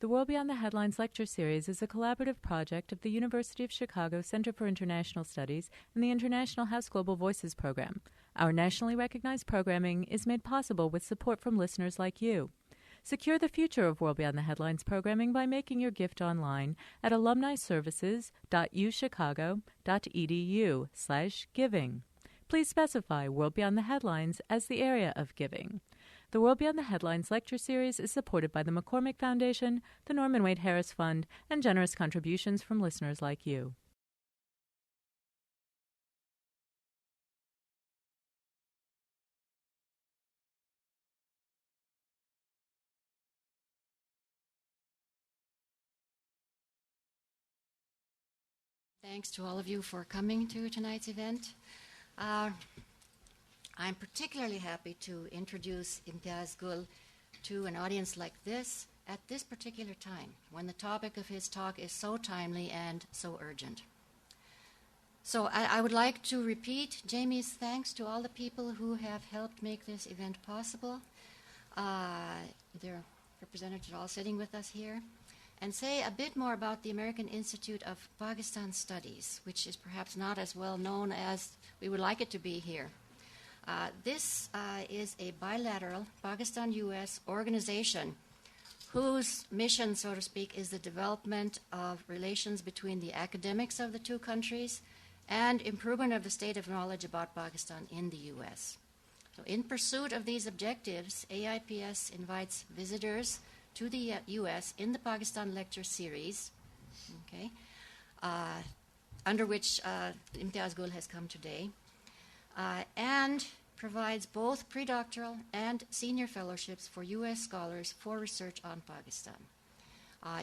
The World Beyond the Headlines lecture series is a collaborative project of the University of Chicago Center for International Studies and the International House Global Voices program. Our nationally recognized programming is made possible with support from listeners like you. Secure the future of World Beyond the Headlines programming by making your gift online at alumniservices.uchicago.edu/giving. Please specify World Beyond the Headlines as the area of giving. The World Beyond the Headlines lecture series is supported by the McCormick Foundation, the Norman Wade Harris Fund, and generous contributions from listeners like you. Thanks to all of you for coming to tonight's event. I'm particularly happy to introduce Imtiaz Gul to an audience like this at this particular time, when the topic of his talk is so timely and so urgent. So I would like to repeat Jamie's thanks to all the people who have helped make this event possible. There are representatives all sitting with us here. And say a bit more about the American Institute of Pakistan Studies, which is perhaps not as well known as we would like it to be here. This is a bilateral Pakistan-U.S. organization whose mission, so to speak, is the development of relations between the academics of the two countries and improvement of the state of knowledge about Pakistan in the U.S. So in pursuit of these objectives, AIPS invites visitors to the U.S. in the Pakistan Lecture Series, okay, under which Imtiaz Gul has come today, and provides both predoctoral and senior fellowships for U.S. scholars for research on Pakistan.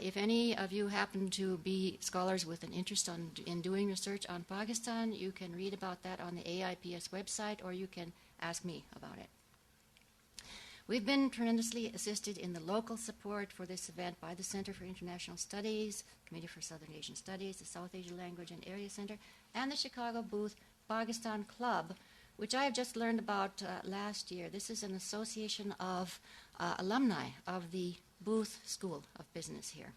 If any of you happen to be scholars with an interest in doing research on Pakistan, you can read about that on the AIPS website, or you can ask me about it. We've been tremendously assisted in the local support for this event by the Center for International Studies, Committee for Southern Asian Studies, the South Asia Language and Area Center, and the Chicago Booth Pakistan Club, which I have just learned about last year. This is an association of alumni of the Booth School of Business here.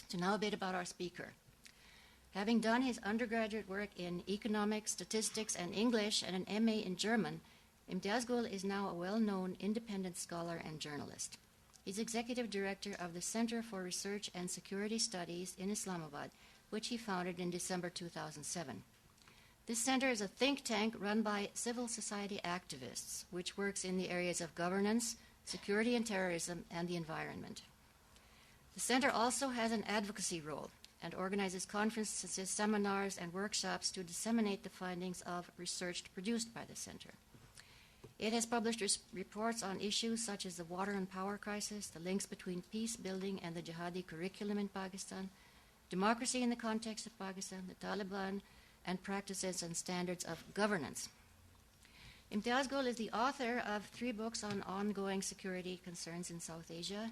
So now a bit about our speaker. Having done his undergraduate work in economics, statistics, and English, and an MA in German, Imtiaz Gul is now a well-known independent scholar and journalist. He's executive director of the Center for Research and Security Studies in Islamabad, which he founded in December 2007. This center is a think tank run by civil society activists, which works in the areas of governance, security and terrorism, and the environment. The center also has an advocacy role and organizes conferences, seminars, and workshops to disseminate the findings of research produced by the center. It has published reports on issues such as the water and power crisis, the links between peace building and the jihadi curriculum in Pakistan, democracy in the context of Pakistan, the Taliban, and practices and standards of governance. Imtiaz Gul is the author of 3 books on ongoing security concerns in South Asia.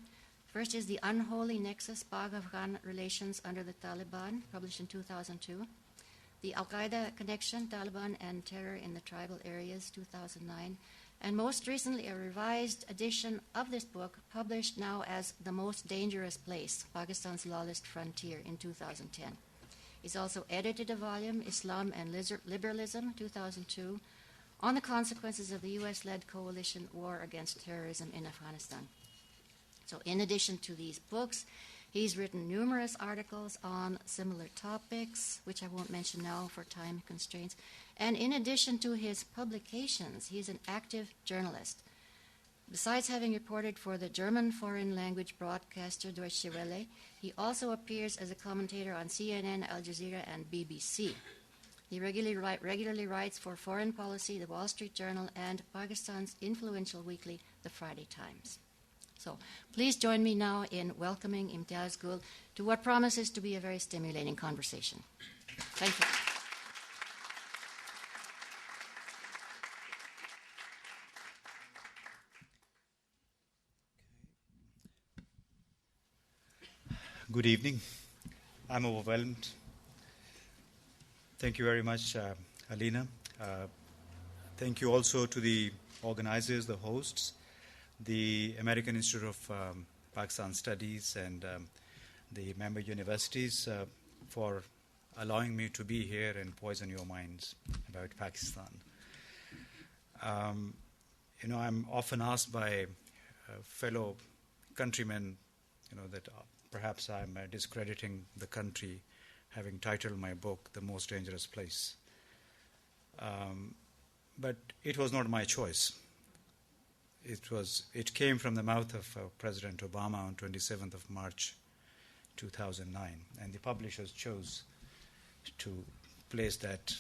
First is The Unholy Nexus, Pak-Afghan Relations Under the Taliban, published in 2002. The Al-Qaeda Connection, Taliban and Terror in the Tribal Areas, 2009. And most recently, a revised edition of this book, published now as The Most Dangerous Place, Pakistan's Lawless Frontier, in 2010. He's also edited a volume, Islam and Liberalism, 2002, on the consequences of the U.S.-led coalition war against terrorism in Afghanistan. So in addition to these books, he's written numerous articles on similar topics, which I won't mention now for time constraints. And in addition to his publications, he's an active journalist. Besides having reported for the German foreign language broadcaster Deutsche Welle, he also appears as a commentator on CNN, Al Jazeera, and BBC. He regularly writes for Foreign Policy, the Wall Street Journal, and Pakistan's influential weekly, the Friday Times. So please join me now in welcoming Imtiaz Gul to what promises to be a very stimulating conversation. Thank you. Good evening. I'm overwhelmed. Thank you very much, Alina. Thank you also to the organizers, the hosts, the American Institute of Pakistan Studies and the member universities for allowing me to be here and poison your minds about Pakistan. I'm often asked by fellow countrymen, that perhaps I'm discrediting the country, having titled my book "The Most Dangerous Place." But it was not my choice. It came from the mouth of President Obama on 27th of March, 2009, and the publishers chose to place that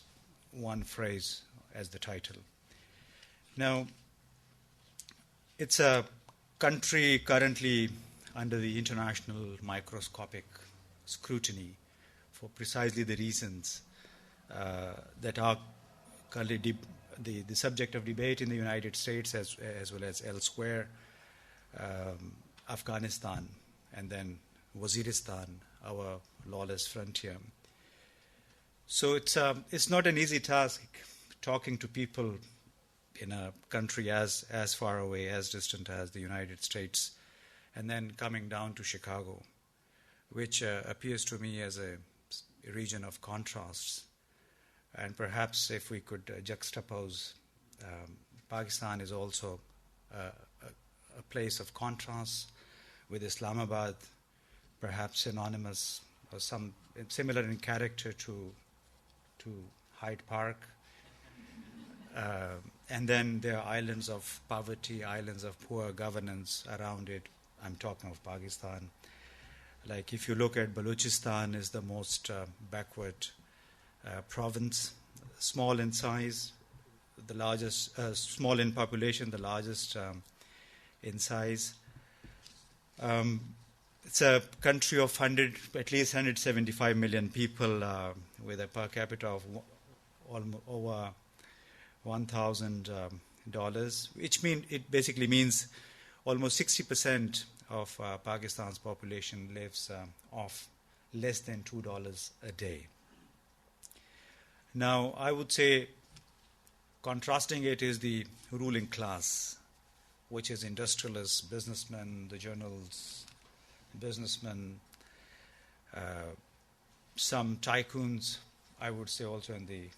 one phrase as the title. Now, it's a country currently under the international microscopic scrutiny for precisely the reasons that are currently the subject of debate in the United States as well as elsewhere, Afghanistan, and then Waziristan, our lawless frontier. So it's not an easy task talking to people in a country as far away, as distant as the United States, and then coming down to Chicago, which appears to me as a region of contrasts. And perhaps if we could juxtapose, Pakistan is also a place of contrast with Islamabad, perhaps synonymous or some similar in character to Hyde Park. And then there are islands of poverty, islands of poor governance around it. I'm talking of Pakistan. Like if you look at Balochistan, is the most backward province, small in size, the largest, small in population, the largest in size. It's a country of at least 175 million people with a per capita of over $1,000, which it basically means almost 60% of Pakistan's population lives off less than $2 a day. Now, I would say, contrasting it is the ruling class, which is industrialists, businessmen, the journals, businessmen, some tycoons, I would say also in the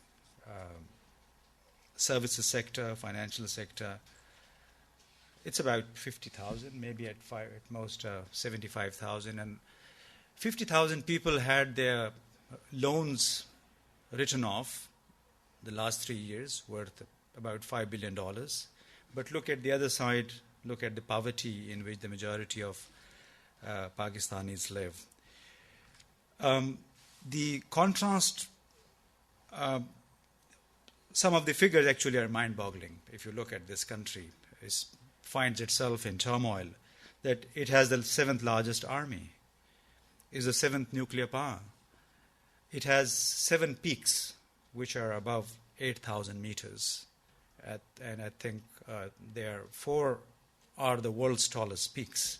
services sector, financial sector. It's about 50,000, maybe at most 75,000. And 50,000 people had their loans written off the last 3 years, worth about $5 billion. But look at the other side, look at the poverty in which the majority of Pakistanis live. The contrast, some of the figures actually are mind-boggling. If you look at this country, it finds itself in turmoil, that it has the 7th largest army, is the 7th nuclear power. It has 7 peaks, which are above 8,000 meters. And I think there 4 are the world's tallest peaks.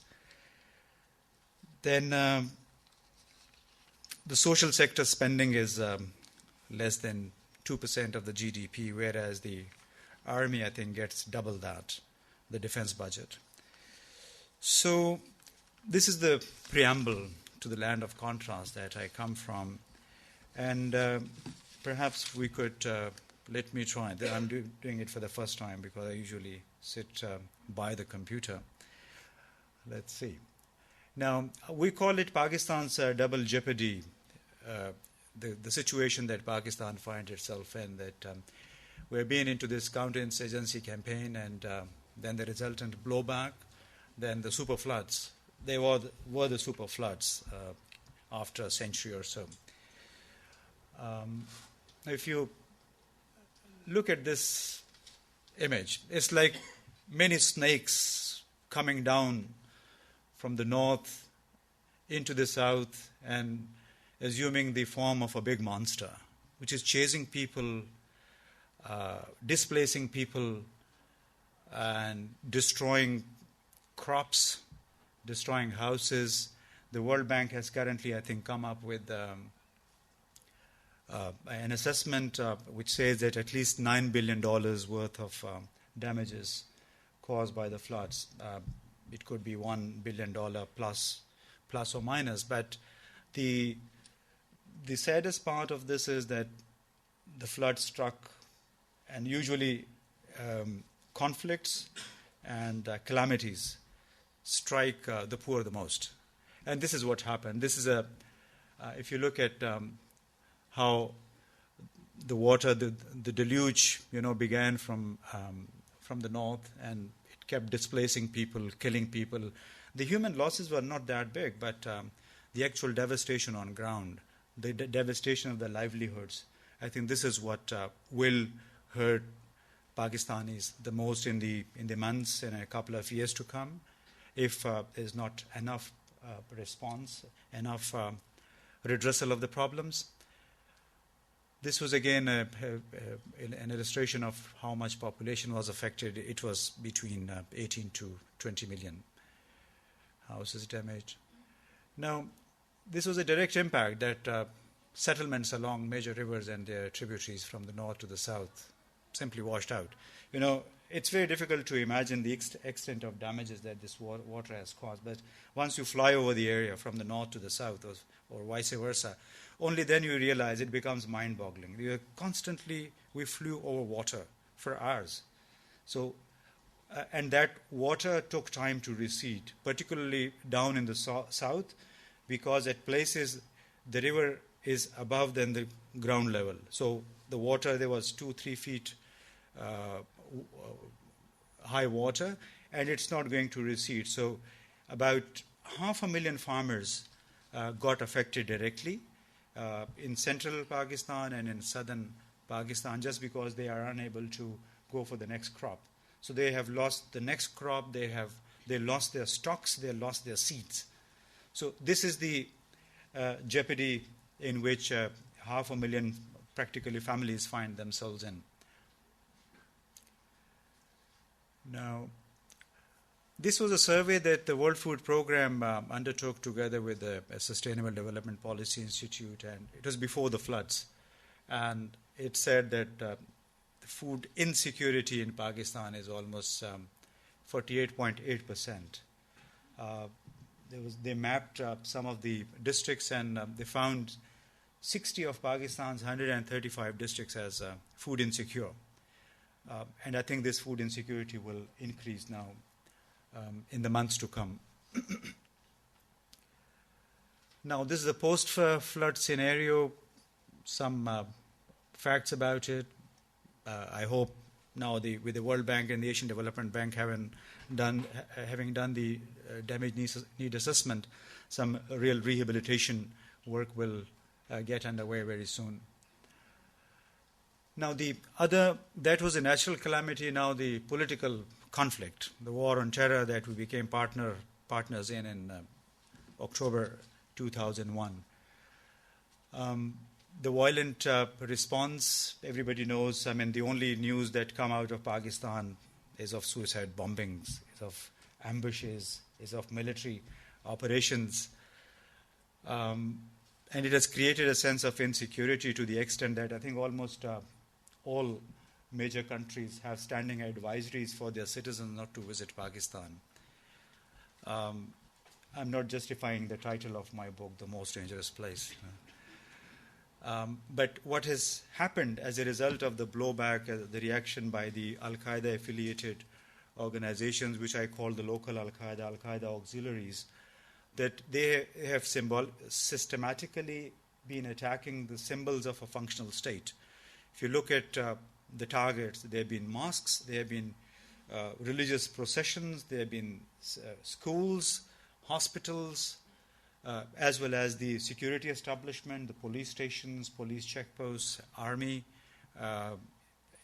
Then the social sector spending is less than 2% of the GDP, whereas the army, I think, gets double that, the defense budget. So this is the preamble to the land of contrast that I come from. And perhaps we could, let me try. I'm doing it for the first time because I usually sit by the computer. Let's see. Now, we call it Pakistan's double jeopardy, the situation that Pakistan finds itself in, that we've been into this counterinsurgency campaign and then the resultant blowback, then the super floods. They were the super floods after a century or so. If you look at this image, it's like many snakes coming down from the north into the south and assuming the form of a big monster, which is chasing people, displacing people, and destroying crops, destroying houses. The World Bank has currently, I think, come up with an assessment which says that at least $9 billion worth of damages caused by the floods. it could be $1 billion plus or minus. But the saddest part of this is that the flood struck, and usually conflicts and calamities strike the poor the most. And this is what happened. This is if you look at how the water, the deluge, began from the north, and it kept displacing people, killing people. The human losses were not that big, but the actual devastation on ground, the devastation of their livelihoods, I think this is what will hurt Pakistanis the most in the months and a couple of years to come, if there's not enough response, enough redressal of the problems. This was again an illustration of how much population was affected. It was between 18 to 20 million houses damaged. Now, this was a direct impact that settlements along major rivers and their tributaries from the north to the south simply washed out. It's very difficult to imagine the extent of damages that this water has caused. But once you fly over the area from the north to the south, or vice versa, only then you realize it becomes mind-boggling. We flew over water for hours. So, and that water took time to recede, particularly down in the south, because at places the river is above than the ground level. So the water, there was 2-3 feet high water, and it's not going to recede. So about 500,000 farmers got affected directly in central Pakistan and in southern Pakistan, just because they are unable to go for the next crop. So they have lost the next crop, they lost their stocks, they lost their seeds. So this is the jeopardy in which 500,000 practically families find themselves in. Now, this was a survey that the World Food Programme undertook together with the Sustainable Development Policy Institute, and it was before the floods. And it said that the food insecurity in Pakistan is almost 48.8%. They mapped some of the districts, and they found 60 of Pakistan's 135 districts as food insecure. And I think this food insecurity will increase now in the months to come. Now, this is a post-flood scenario. Some facts about it. I hope now with the World Bank and the Asian Development Bank having done the damage need assessment, some real rehabilitation work will get underway very soon. Now, that was a natural calamity. Now, the political conflict, the war on terror that we became partners in October 2001. The violent response, everybody knows. The only news that come out of Pakistan is of suicide bombings, is of ambushes, is of military operations. And it has created a sense of insecurity to the extent that I think almost all major countries have standing advisories for their citizens not to visit Pakistan. I'm not justifying the title of my book, The Most Dangerous Place. But what has happened as a result of the blowback, the reaction by the Al-Qaeda affiliated organizations, which I call the local Al-Qaeda auxiliaries, that they have systematically been attacking the symbols of a functional state. If you look at the targets, there have been mosques, there have been religious processions, there have been schools, hospitals, as well as the security establishment, the police stations, police checkposts, army,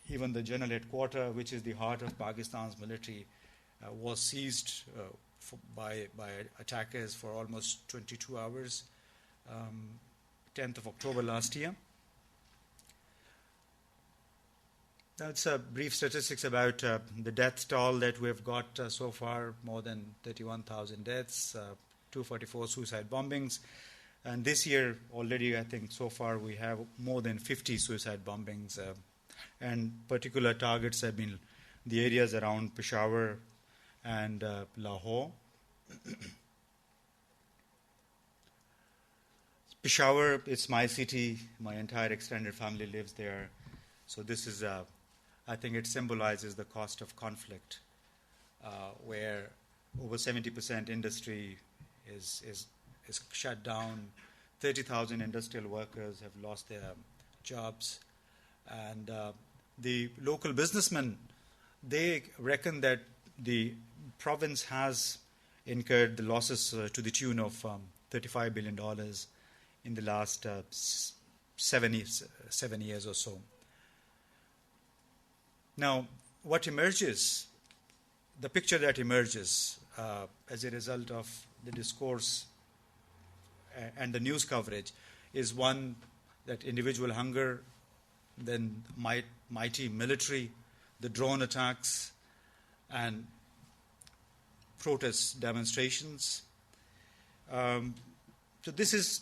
even the general headquarters, which is the heart of Pakistan's military, was seized by attackers for almost 22 hours, 10th of October last year. That's brief statistics about the death toll that we've got so far, more than 31,000 deaths, 244 suicide bombings. And this year already, I think, so far we have more than 50 suicide bombings. And particular targets have been the areas around Peshawar, and Lahore. Peshawar, it's my city. My entire extended family lives there. So this is, I think it symbolizes the cost of conflict, where over 70% industry is shut down. 30,000 industrial workers have lost their jobs. And the local businessmen, they reckon that the province has incurred the losses to the tune of $35 billion in the last 7 years or so. Now, what emerges, the picture that emerges as a result of the discourse and the news coverage is one that individual hunger, then mighty military, the drone attacks, and protests, demonstrations. So this is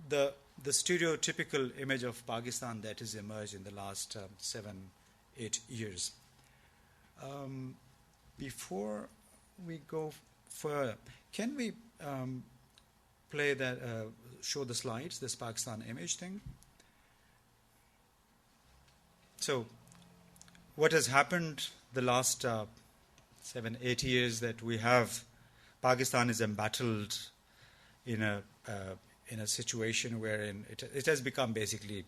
the stereotypical image of Pakistan that has emerged in the last 7-8 years. Before we go further, can we play that, show the slides, this Pakistan image thing? So, what has happened the last 7-8 years that we have, Pakistan is embattled in a situation wherein it has become basically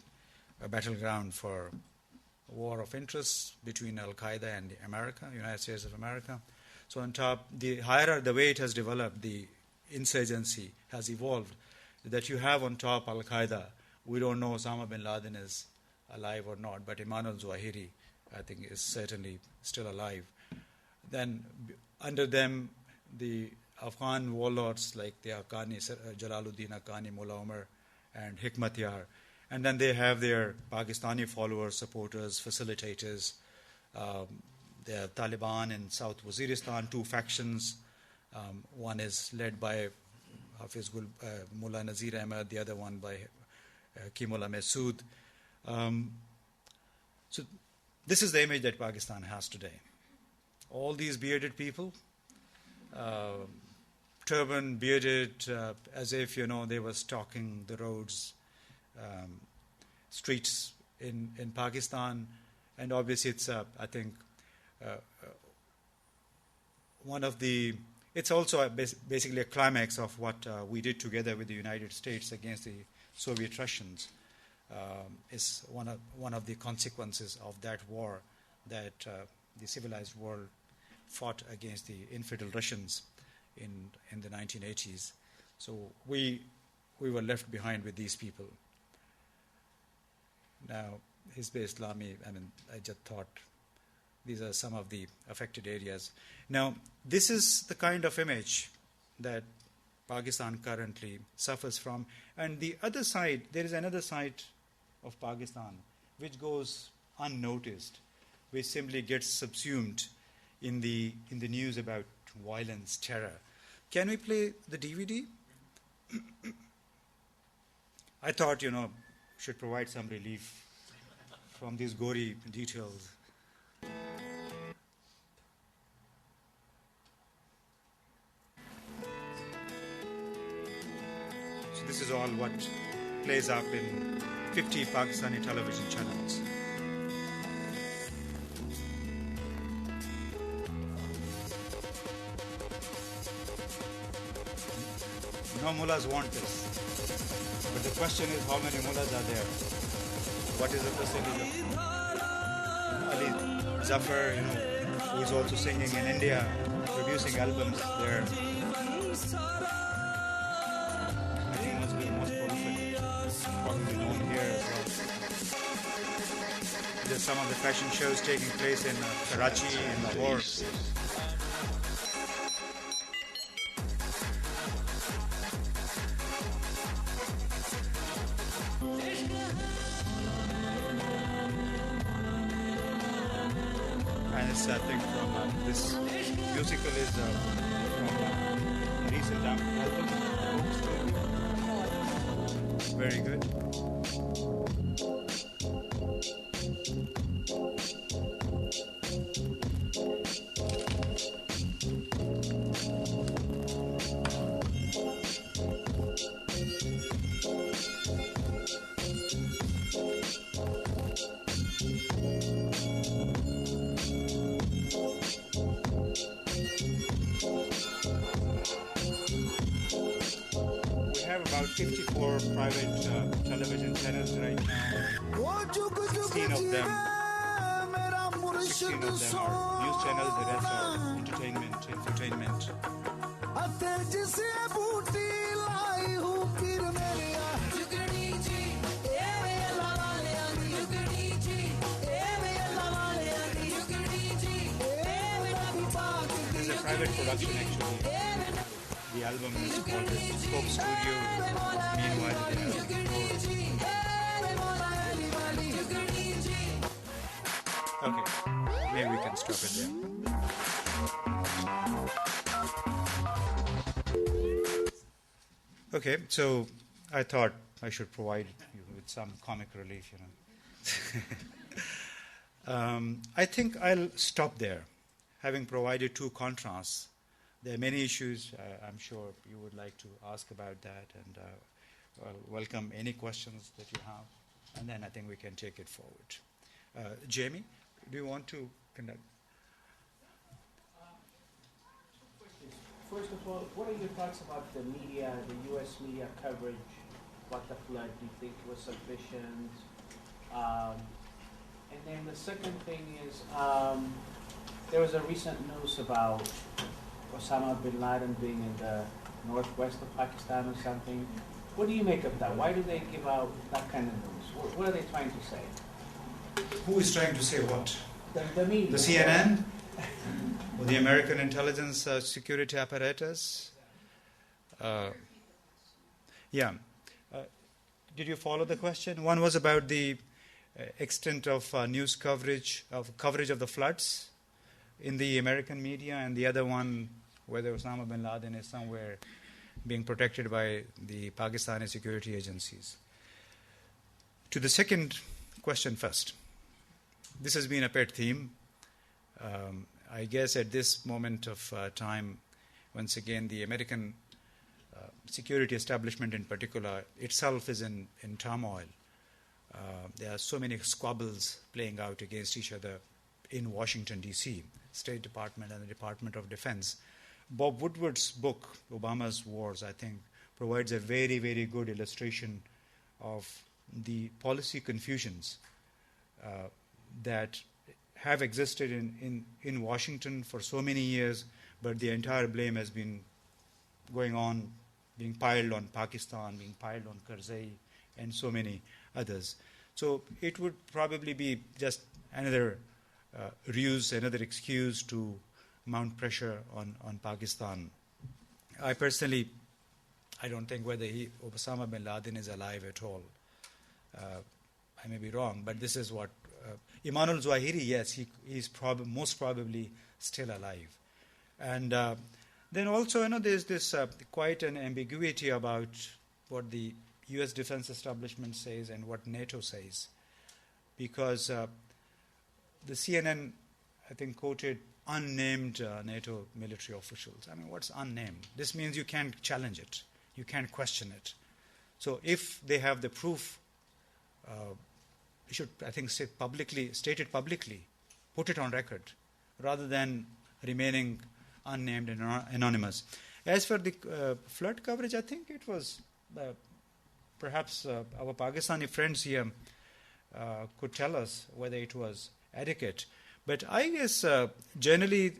a battleground for a war of interests between Al-Qaeda and America, United States of America. So on top, the way it has developed, the insurgency has evolved, that you have on top Al-Qaeda. We don't know Osama bin Laden is alive or not, but Emmanuel Zawahiri, I think, is certainly still alive. Then under them, the Afghan warlords like the Haqqani, Jalaluddin Haqqani, Mullah Omar, and Hikmatyar. And then they have their Pakistani followers, supporters, facilitators. They have Taliban in South Waziristan, 2 factions. One is led by Hafiz Mullah Nazir Ahmad, the other one by Qimullah Masood. So this is the image that Pakistan has today. All these bearded people, turban, bearded, as if, they were stalking the roads, streets in Pakistan. And obviously it's, I think, it's also basically a climax of what we did together with the United States against the Soviet Russians. Is one of the consequences of that war that the civilized world fought against the infidel Russians in the 1980s. So we were left behind with these people. Now, Hizb Islami, I just thought these are some of the affected areas. Now, this is the kind of image that Pakistan currently suffers from. And the other side, there is another side of Pakistan which goes unnoticed, which simply gets subsumed in the news about violence, terror. Can we play the DVD? I thought, should provide some relief from these gory details. So this is all what plays up in 50 Pakistani television channels. No mullahs want this. But the question is, how many mullahs are there? What is the percentage of Ali Zafar, who is also singing in India, producing albums there? I think he must be the most prolific, probably known here as well. There's some of the fashion shows taking place in Karachi and Lahore. And it's, I think, from this musical is from a recent album. Very good. have about 54 private television channels right now. 16 of them are news channels, the rest are entertainment, infotainment. It's a private production actually. The album is called Spoke Studio. Meanwhile, the album. Okay, maybe we can stop it there. Okay, so I thought I should provide you with some comic relief, I think I'll stop there. Having provided two contrasts, there are many issues I'm sure you would like to ask about that, and I'll welcome any questions that you have, and then I think we can take it forward. Jamie, do you want to conduct? First of all, what are your thoughts about the media, the U.S. media coverage about the flood? Do you think it was sufficient? And then the second thing is, there was a recent news about Osama bin Laden being in the northwest of Pakistan or something. What do you make of that? Why do they give out that kind of news? What are they trying to say? Who is trying to say what? The media. The CNN? Or the American intelligence security apparatus? Yeah. Did you follow the question? One was about the extent of news coverage of the floods in the American media, and the other one whether Osama bin Laden is somewhere being protected by the Pakistani security agencies. To the second question first. This has been a pet theme. I guess at this moment of time, once again, the American security establishment in particular itself is in turmoil. There are so many squabbles playing out against each other in Washington, D.C., State Department and the Department of Defense. Bob Woodward's book, Obama's Wars, I think, provides a very, very good illustration of the policy confusions that have existed in Washington for so many years, but the entire blame has been going on, being piled on Pakistan, being piled on Karzai, and so many others. So it would probably be just another ruse, another excuse to mount pressure on Pakistan. I personally, I don't think whether Osama bin Laden is alive at all. I may be wrong, but this is what Imanul Zawahiri, yes, he's most probably still alive. And then also, there's this quite an ambiguity about what the U.S. defense establishment says and what NATO says. Because the CNN, I think, quoted unnamed NATO military officials. I mean, what's unnamed? This means you can't challenge it. You can't question it. So if they have the proof, you should, I think, state it publicly, put it on record, rather than remaining unnamed and anonymous. As for the flood coverage, I think it was perhaps our Pakistani friends here could tell us whether it was adequate. But I guess generally,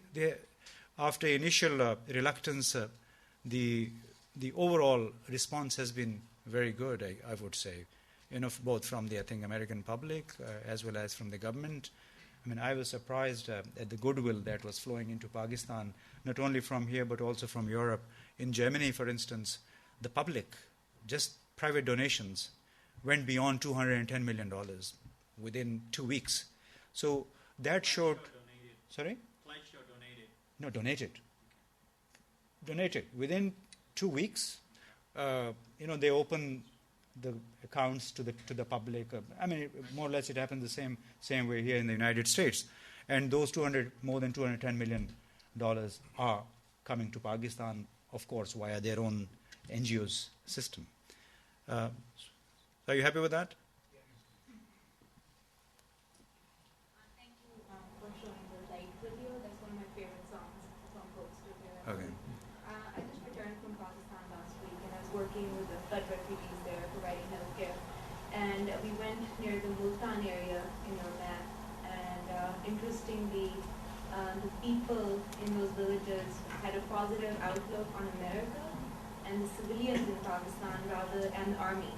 after initial reluctance, the overall response has been very good, I would say. Both from the, I think, American public as well as from the government. I mean, I was surprised at the goodwill that was flowing into Pakistan, not only from here but also from Europe. In Germany, for instance, the public, just private donations, went beyond $210 million within 2 weeks. So that showed... Sorry? Pledged or donated? No, donated. Donated. Within 2 weeks, they opened the accounts to the public. I mean, more or less it happened the same way here in the United States. And those more than $210 million are coming to Pakistan, of course, via their own NGOs system. Are you happy with that? Thank you for showing the light video. That's one of my favorite songs from Coke Studio. Okay. I just returned from Pakistan last week, and I was working came with the flood refugees there providing healthcare. And we went near the Multan area in your map, and interestingly, the people in those villages had a positive outlook on America and the civilians in Pakistan and the army,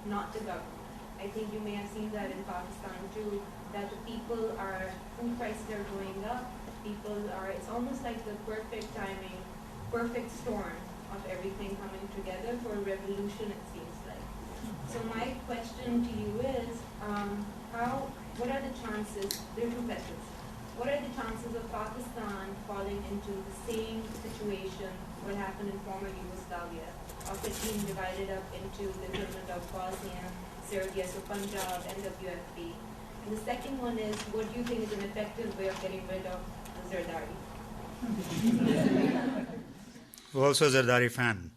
not the government. I think you may have seen that in Pakistan too, that the people are, food prices are going up, it's almost like the perfect timing, perfect storm of everything coming together for a revolution, it seems like. So my question to you is, what are the chances, there are two questions. What are the chances of Pakistan falling into the same situation, what happened in former Yugoslavia, of it being divided up into the equivalent of Bosnia, Serbia, so Punjab, NWFP? And the second one is, what do you think is an effective way of getting rid of the Zardari? We're also a Zardari fan.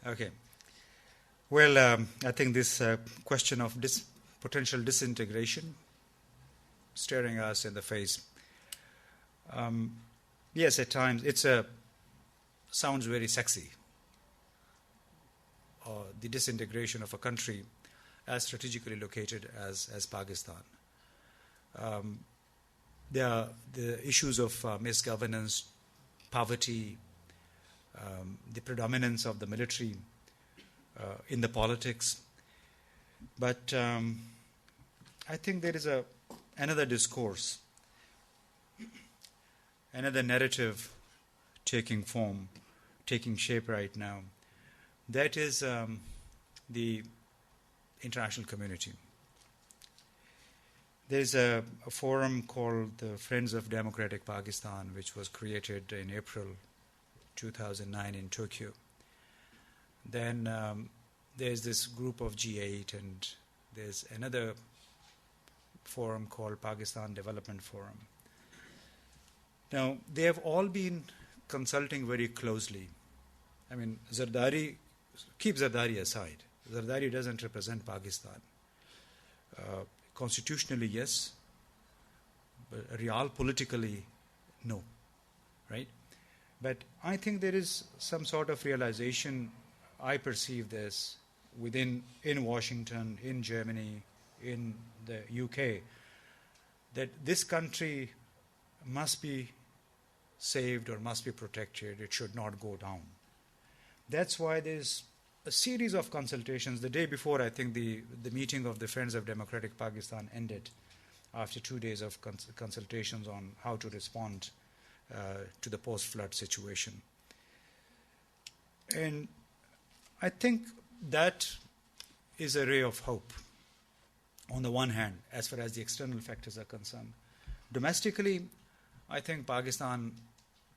Okay. Well, I think this question of potential disintegration staring us in the face. Yes, at times it sounds very sexy. The disintegration of a country as strategically located as Pakistan. There are the issues of misgovernance, poverty, the predominance of the military in the politics. But I think there is another discourse, another narrative taking form, taking shape right now. That is the international community. There is a forum called the Friends of Democratic Pakistan, which was created in April 2009 in Tokyo. Then there's this group of G8, and there's another forum called Pakistan Development Forum. Now, they have all been consulting very closely. I mean, Zardari, keep Zardari aside. Zardari doesn't represent Pakistan. Constitutionally, yes, but real politically, no, right? But I think there is some sort of realization, I perceive this, in Washington, in Germany, in the UK, that this country must be saved or must be protected. It should not go down. That's why there's a series of consultations. The day before, I think the meeting of the Friends of Democratic Pakistan ended after 2 days of consultations on how to respond to the post-flood situation. And I think that is a ray of hope, on the one hand, as far as the external factors are concerned. Domestically, I think Pakistan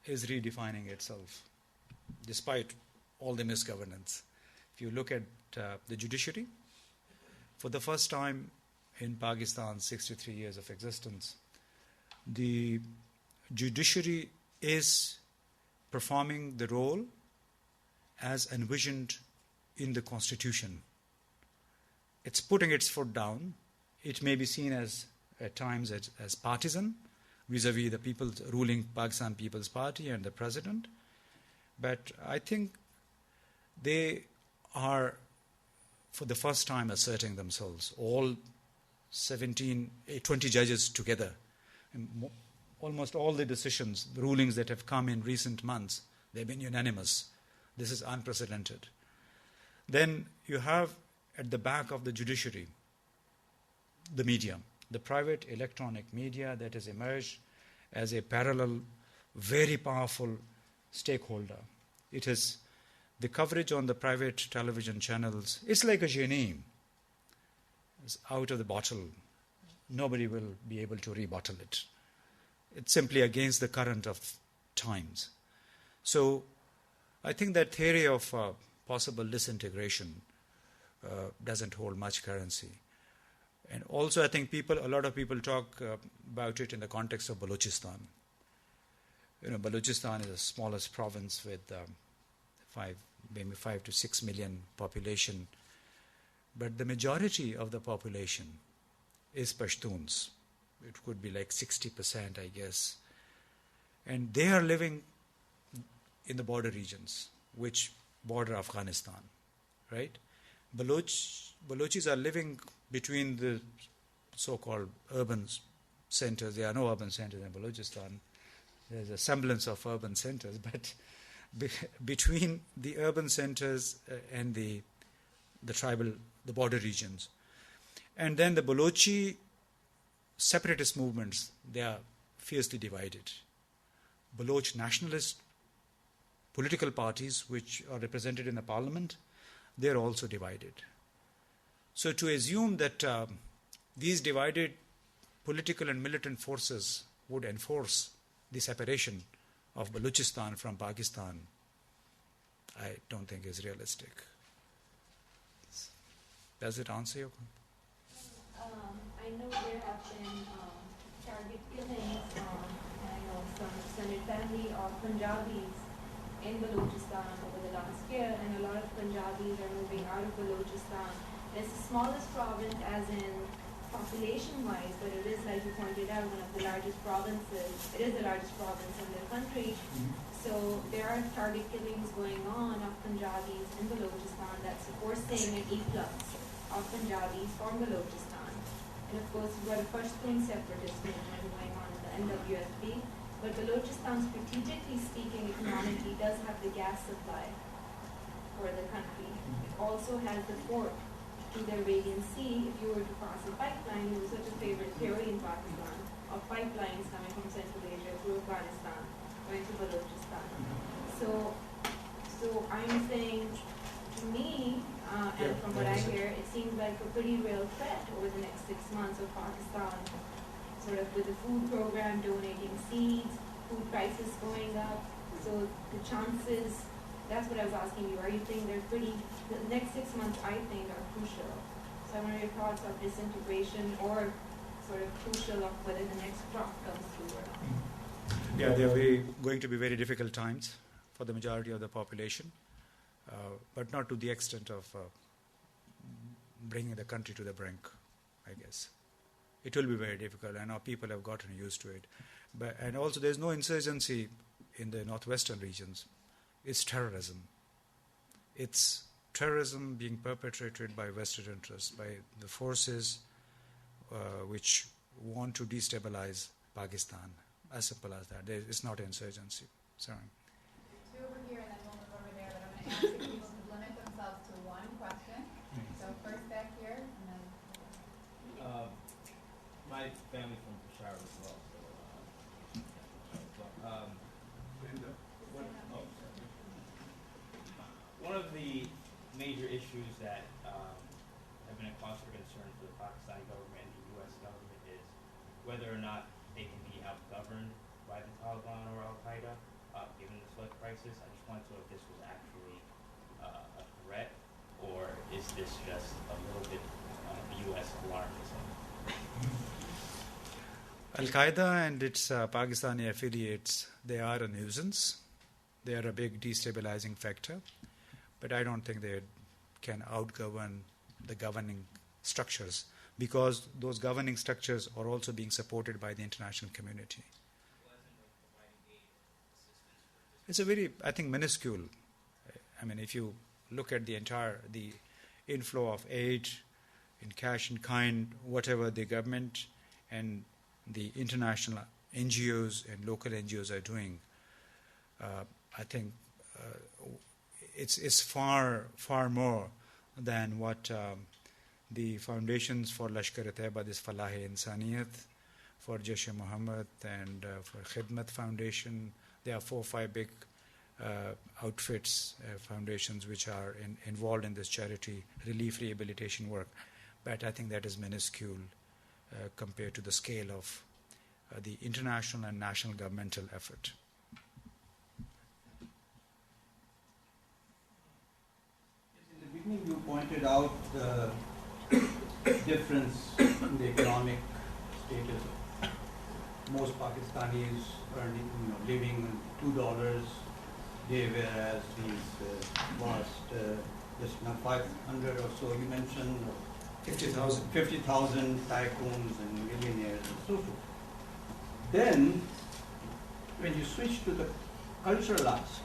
is redefining itself, despite all the misgovernance. If you look at the judiciary, for the first time in Pakistan's 63 years of existence, the judiciary is performing the role as envisioned in the Constitution. It's putting its foot down. It may be seen as, at times, as partisan, vis-a-vis the ruling Pakistan People's Party and the president. But I think they are, for the first time, asserting themselves. All 20 judges together. And almost all the decisions, the rulings that have come in recent months, they've been unanimous. This is unprecedented. Then you have, at the back of the judiciary, the media, the private electronic media that has emerged as a parallel, very powerful stakeholder. It is the coverage on the private television channels. It's like a genie. It's out of the bottle. Nobody will be able to rebottle it. It's simply against the current of times. So I think that theory of possible disintegration doesn't hold much currency. And also I think a lot of people talk about it in the context of Balochistan. Balochistan is the smallest province with maybe 5 to 6 million population. But the majority of the population is Pashtuns. It could be like 60%, I guess. And they are living in the border regions, which border Afghanistan, right? Balochis are living between the so-called urban centers. There are no urban centers in Balochistan. There's a semblance of urban centers, but between the urban centers and the tribal, the border regions. And then the Balochi separatist movements, they are fiercely divided. Baloch nationalist political parties, which are represented in the parliament, they are also divided. So to assume that these divided political and militant forces would enforce the separation of Balochistan from Pakistan, I don't think is realistic. Does it answer your question? I know there have been target killings, I know some extended family of Punjabis in Balochistan over the last year, and a lot of Punjabis are moving out of Balochistan. It's the smallest province as in population-wise, but it is, like you pointed out, one of the largest provinces. It is the largest province in the country. So there are target killings going on of Punjabis in Balochistan that's forcing an efflux of Punjabis from Balochistan. And of course, you've got a Pashtun separatist movement going on in the NWSP. But Balochistan, strategically speaking, economically, does have the gas supply for the country. It also has the port to the Arabian Sea. If you were to cross a pipeline, it was such a favorite theory in Pakistan of pipelines coming from Central Asia through Afghanistan, going to Balochistan. So I'm saying, to me, and from what I hear, it seems like a pretty real threat over the next 6 months of Pakistan, sort of with the food program donating seeds, food prices going up. So the chances, that's what I was asking you, are you thinking the next 6 months I think are crucial. So I wonder your thoughts of disintegration or sort of crucial of whether the next crop comes through or not. Yeah, they are going to be very difficult times for the majority of the population, but not to the extent of bringing the country to the brink, I guess. It will be very difficult, and our people have gotten used to it. And also, there's no insurgency in the northwestern regions. It's terrorism. It's terrorism being perpetrated by vested interests, by the forces which want to destabilize Pakistan. As simple as that. It's not insurgency. Sorry. Two over here, and then we'll move over there. But I'm going to ask people to limit themselves to one question. So first back here, and then. My family's from Peshawar as well. One of the major issues that have been a cause for concern for the Pakistani government and the U.S. government is whether or not they can be outgoverned by the Taliban or Al-Qaeda, given the flood crisis. I just wanted to know if this was actually a threat, or is this just a little bit the U.S. alarmism? Al-Qaeda and its Pakistani affiliates, they are a nuisance. They are a big destabilizing factor. But I don't think they can outgovern the governing structures, because those governing structures are also being supported by the international community. It's a very, I think, minuscule. I mean, if you look at the inflow of aid in cash in kind, whatever the government and the international NGOs and local NGOs are doing, I think it's far more than what the foundations for Lashkar-e-Taiba, this Falah-e-Insaniyat, for Jaish-e-Mohammed, and for Khidmat Foundation. There are 4 or 5 big outfits, foundations, which are involved in this charity relief rehabilitation work. But I think that is minuscule compared to the scale of the international and national governmental effort. In the beginning, you pointed out the difference in the economic status. Most Pakistanis earning, living on $2 a day, whereas these vast, just now 500 or so, you mentioned 50,000 tycoons and millionaires and so forth. Then, when you switch to the cultural aspect,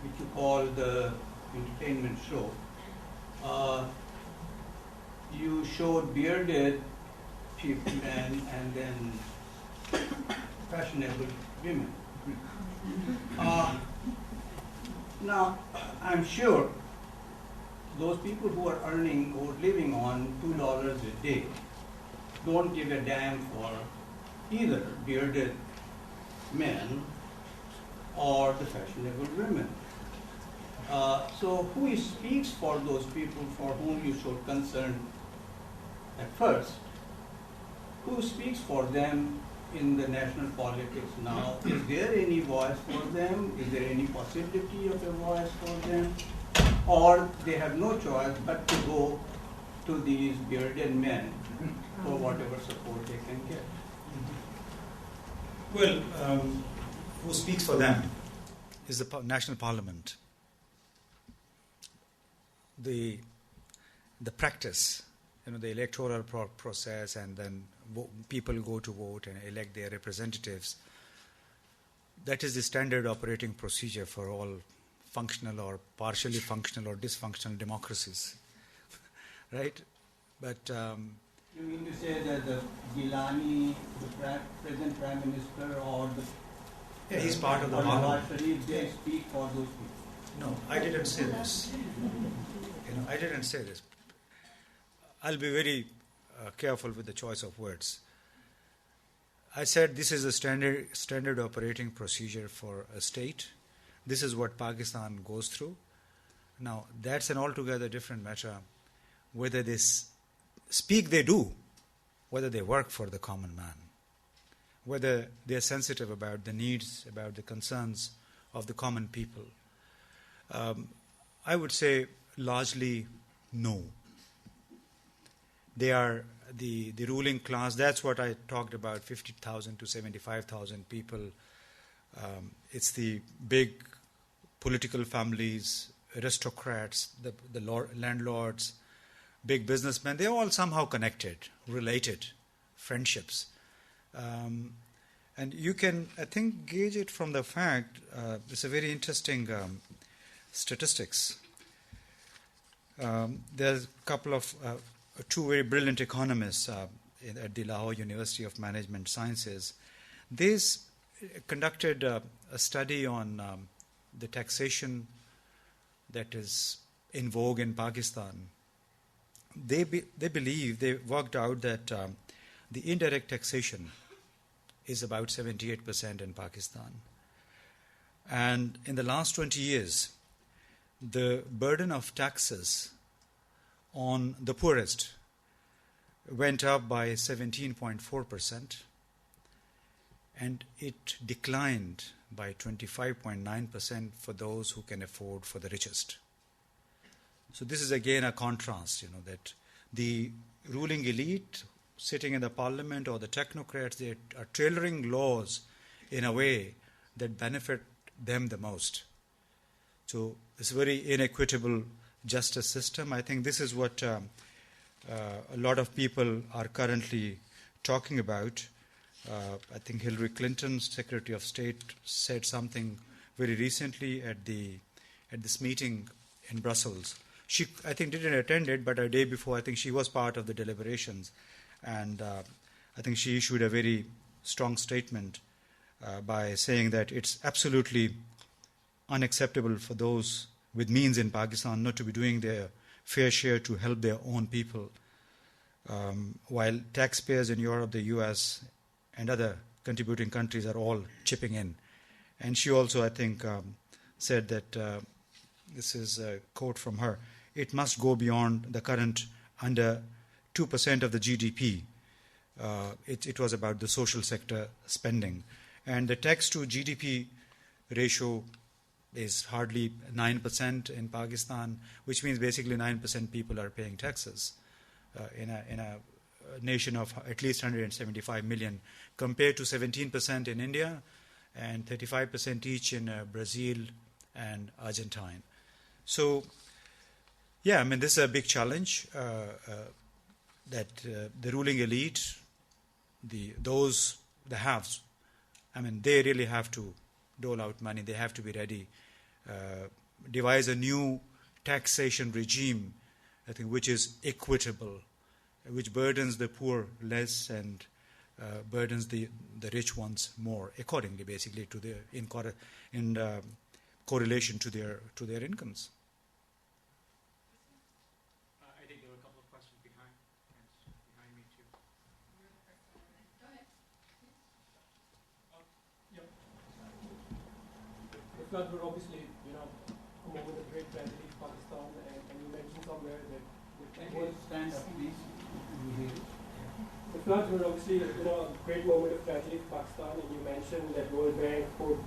which you call the entertainment show, you showed bearded men and then fashionable women. Now, I'm sure those people who are earning or living on $2 a day don't give a damn for either bearded men or the fashionable women. So who speaks for those people for whom you showed concern at first? Who speaks for them in the national politics now? Is there any voice for them? Is there any possibility of a voice for them? Or they have no choice but to go to these bearded men for whatever support they can get? Well, who speaks for them is the national parliament. The practice, the electoral process, and then people go to vote and elect their representatives. That is the standard operating procedure for all functional or partially functional or dysfunctional democracies, right? But you mean to say that the Gilani, the present Prime Minister, or the he's part of the parliament. They speak for those people? No, I didn't say this. I didn't say this. I'll be very careful with the choice of words. I said this is a standard operating procedure for a state. This is what Pakistan goes through. Now, that's an altogether different matter. Whether they speak, they do. Whether they work for the common man. Whether they're sensitive about the needs, about the concerns of the common people. I would say largely no. They are the ruling class. That's what I talked about, 50,000 to 75,000 people. It's the big political families, aristocrats, the landlords, big businessmen. They're all somehow connected, related, friendships. And you can, I think, gauge it from the fact, it's a very interesting statistics. There's a couple of two very brilliant economists at the Lahore University of Management Sciences. They conducted a study on the taxation that is in vogue in Pakistan. They believe, they worked out that the indirect taxation is about 78% in Pakistan. And in the last 20 years, the burden of taxes on the poorest went up by 17.4%, and it declined by 25.9% for those who can afford for the richest. So this is again a contrast, that the ruling elite sitting in the parliament or the technocrats, they are tailoring laws in a way that benefit them the most. So it's a very inequitable justice system. I think this is what a lot of people are currently talking about. I think Hillary Clinton, Secretary of State, said something very recently at this meeting in Brussels. She, I think, didn't attend it, but a day before, I think she was part of the deliberations. And I think she issued a very strong statement by saying that it's absolutely unacceptable for those with means in Pakistan not to be doing their fair share to help their own people, while taxpayers in Europe, the US, and other contributing countries are all chipping in. And she also, I think, said that, this is a quote from her, it must go beyond the current under 2% of the GDP. It was about the social sector spending. And the tax to GDP ratio is hardly 9% in Pakistan, which means basically 9% people are paying taxes in a nation of at least 175 million, compared to 17% in India and 35% each in Brazil and Argentina. So, yeah, I mean, this is a big challenge that the ruling elite, the haves, I mean, they really have to dole out money. They have to be ready devise a new taxation regime, I think, which is equitable, which burdens the poor less and burdens the rich ones more, accordingly, basically, to their in correlation to their incomes. I think there were a couple of questions behind me too. Go ahead. Yep. The floods were obviously, a moment of great tragedy for Pakistan, and you mentioned somewhere that Can you stand up, please? the floods were obviously, a great moment of tragedy for Pakistan, and you mentioned that World Bank put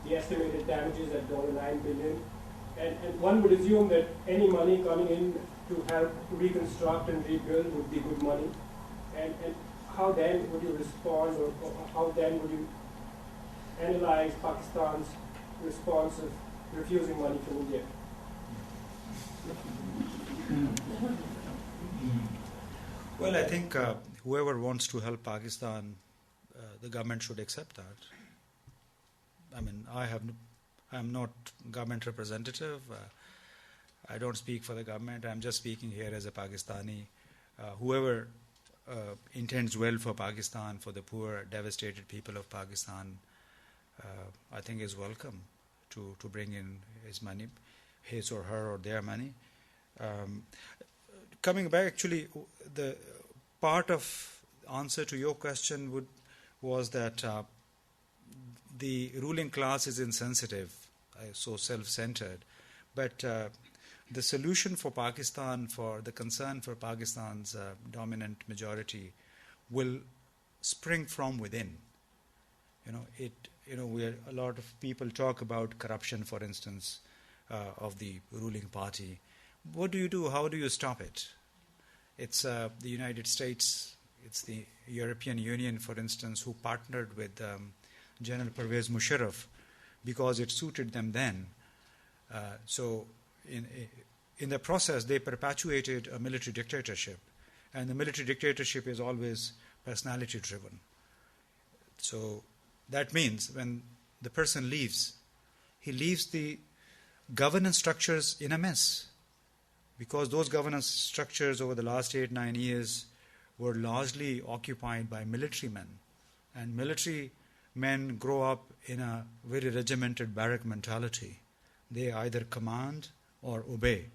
the estimated damages at $9 billion, and one would assume that any money coming in to help reconstruct and rebuild would be good money, and how then would you respond, or how then would you analyze Pakistan's response of refusing money from India? Well, I think whoever wants to help Pakistan, the government should accept that. I mean, I'm not government representative. I don't speak for the government. I'm just speaking here as a Pakistani. Whoever intends well for Pakistan, for the poor, devastated people of Pakistan, I think is welcome to bring in his money, his or her or their money. Coming back, actually, the part of answer to your question was that the ruling class is insensitive, so self-centered. But the solution for Pakistan, for the concern for Pakistan's dominant majority, will spring from within. A lot of people talk about corruption, for instance, of the ruling party. What do you do? How do you stop it? It's the United States, it's the European Union, for instance, who partnered with General Pervez Musharraf because it suited them then. So in the process, they perpetuated a military dictatorship, and the military dictatorship is always personality-driven. So that means when the person leaves, he leaves the governance structures in a mess, because those governance structures over the last 8-9 years were largely occupied by military men, and military men grow up in a very regimented barrack mentality. They either command or obey,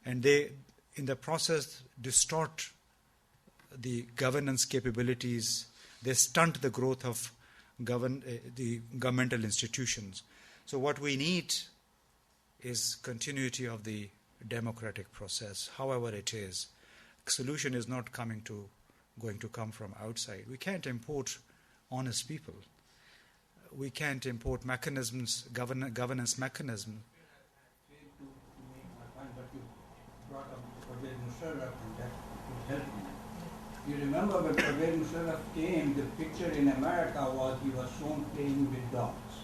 and they, in the process, distort the governance capabilities. They stunt the growth of the governmental institutions. So what we need is continuity of the democratic process, however it is. Solution is not going to come from outside. We can't import honest people. We can't import mechanisms, governance mechanisms. But you brought up Pervez Musharraf, and that would help me. You remember when Pervez Musharraf came, the picture in America was he was shown playing with dogs.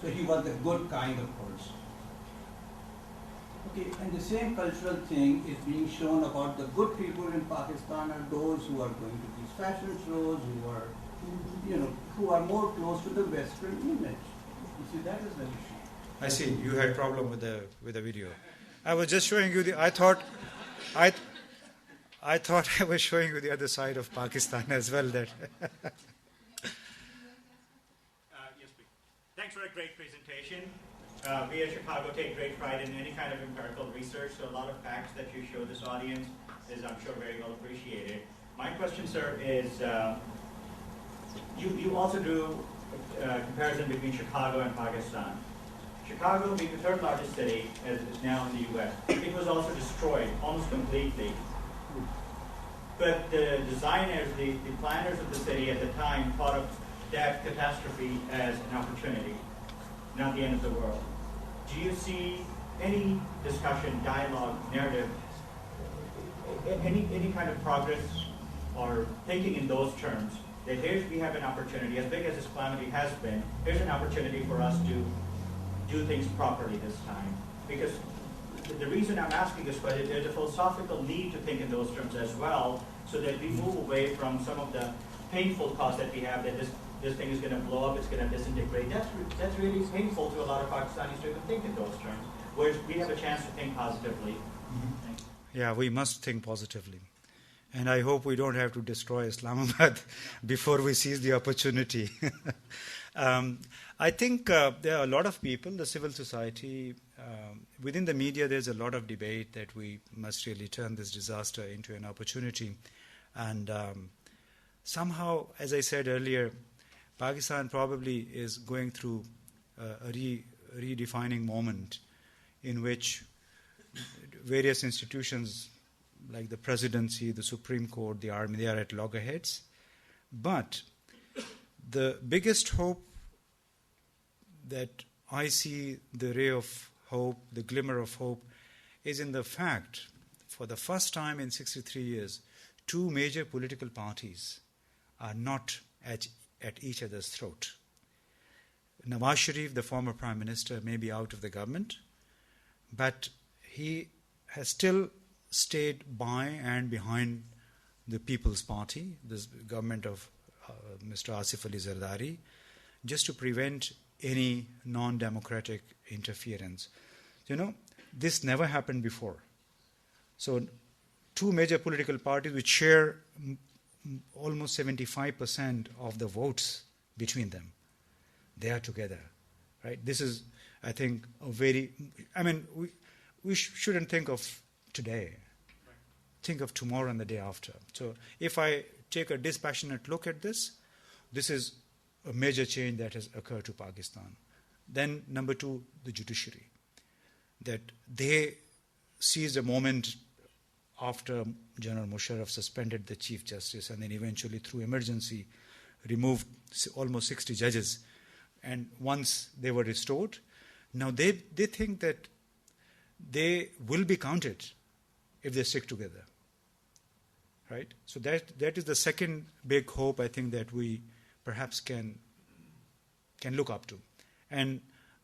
So he was the good kind of person. Okay, and the same cultural thing is being shown about the good people in Pakistan are those who are going to these fashion shows, who are more close to the Western image. You see, that is the issue. I see. You had problem with the video. I was just showing you I thought I was showing you the other side of Pakistan as well. That. Yes, please. Thanks for a great presentation. We at Chicago take great pride in any kind of empirical research, so a lot of facts that you show this audience is, I'm sure, very well appreciated. My question, sir, is you also do a comparison between Chicago and Pakistan. Chicago, being the third largest city, as is now in the U.S., it was also destroyed almost completely. But the designers, the planners of the city at the time thought of that catastrophe as an opportunity, not the end of the world. Do you see any discussion, dialogue, narrative, any kind of progress or thinking in those terms, that here we have an opportunity, as big as this calamity has been, here's an opportunity for us to do things properly this time? Because the reason I'm asking this question, there's a philosophical need to think in those terms as well, so that we move away from some of the painful costs that we have, that this thing is going to blow up, it's going to disintegrate. That's really painful to a lot of Pakistanis to even think in those terms. Whereas we have a chance to think positively. Yeah, we must think positively. And I hope we don't have to destroy Islamabad before we seize the opportunity. I think there are a lot of people, the civil society, within the media there's a lot of debate that we must really turn this disaster into an opportunity. And somehow, as I said earlier, Pakistan probably is going through a redefining moment in which various institutions like the presidency, the Supreme Court, the army, they are at loggerheads. But the biggest hope that I see, the ray of hope, the glimmer of hope, is in the fact, for the first time in 63 years, two major political parties are not at each other's throat. Nawaz Sharif, the former prime minister, may be out of the government, but he has still stayed by and behind the People's Party, this government of Mr. Asif Ali Zardari, just to prevent any non-democratic interference. You know, this never happened before. So two major political parties which share almost 75% of the votes between them, they are together, right? This is, I think, we shouldn't think of today. Think of tomorrow and the day after. So if I take a dispassionate look at this, this is a major change that has occurred to Pakistan. Then, number two, the judiciary. That they seized a moment after General Musharraf suspended the Chief Justice and then eventually through emergency removed almost 60 judges. And once they were restored, now they think that they will be counted if they stick together. Right? So that is the second big hope I think that we perhaps can look up to. And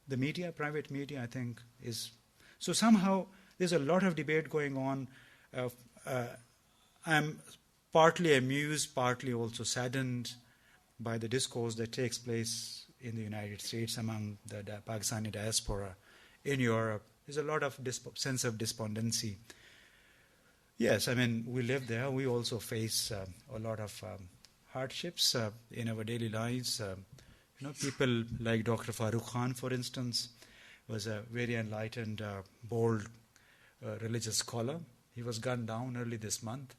the media, private media, I think is... So somehow there's a lot of debate going on. I'm partly amused, partly also saddened by the discourse that takes place in the United States among the Pakistani diaspora, in Europe. There's a lot of sense of despondency. Yes, I mean, we live there. We also face a lot of hardships in our daily lives. People like Dr. Farooq Khan, for instance, was a very enlightened, bold religious scholar. He was gunned down early this month.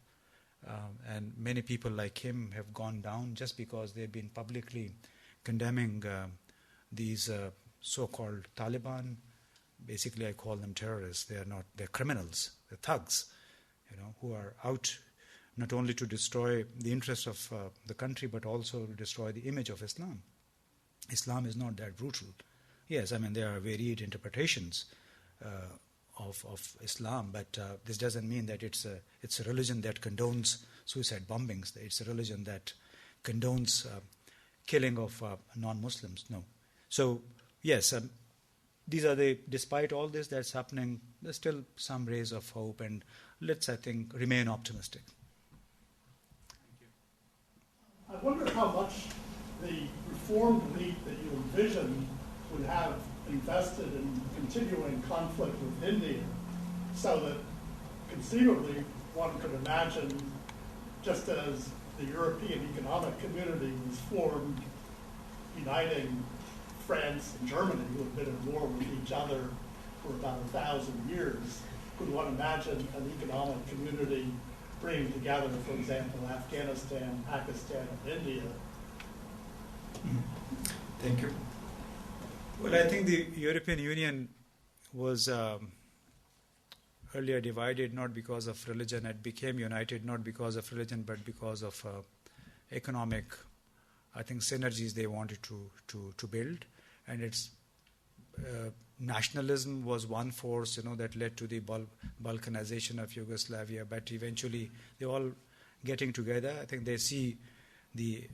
And many people like him have gone down just because they've been publicly condemning these so-called Taliban. Basically, I call them terrorists. They're criminals, they're thugs, who are out not only to destroy the interests of the country, but also to destroy the image of Islam. Islam is not that brutal. Yes, I mean, there are varied interpretations of Islam, but this doesn't mean that it's a religion that condones suicide bombings. It's a religion that condones killing of non-Muslims. No. So, yes, despite all this that's happening, there's still some rays of hope, and let's, I think, remain optimistic. I wonder how much the reformed elite that you envision would have invested in continuing conflict with India, so that conceivably one could imagine, just as the European Economic Community was formed, uniting France and Germany, who have been at war with each other for about 1,000 years, could one imagine an economic community bringing together, for example, Afghanistan, Pakistan, and India? Thank you. Well, I think the European Union was earlier divided not because of religion. It became united not because of religion, but because of economic, I think, synergies they wanted to build. And its nationalism was one force, that led to the Balkanization of Yugoslavia. But eventually, they're all getting together. I think they see the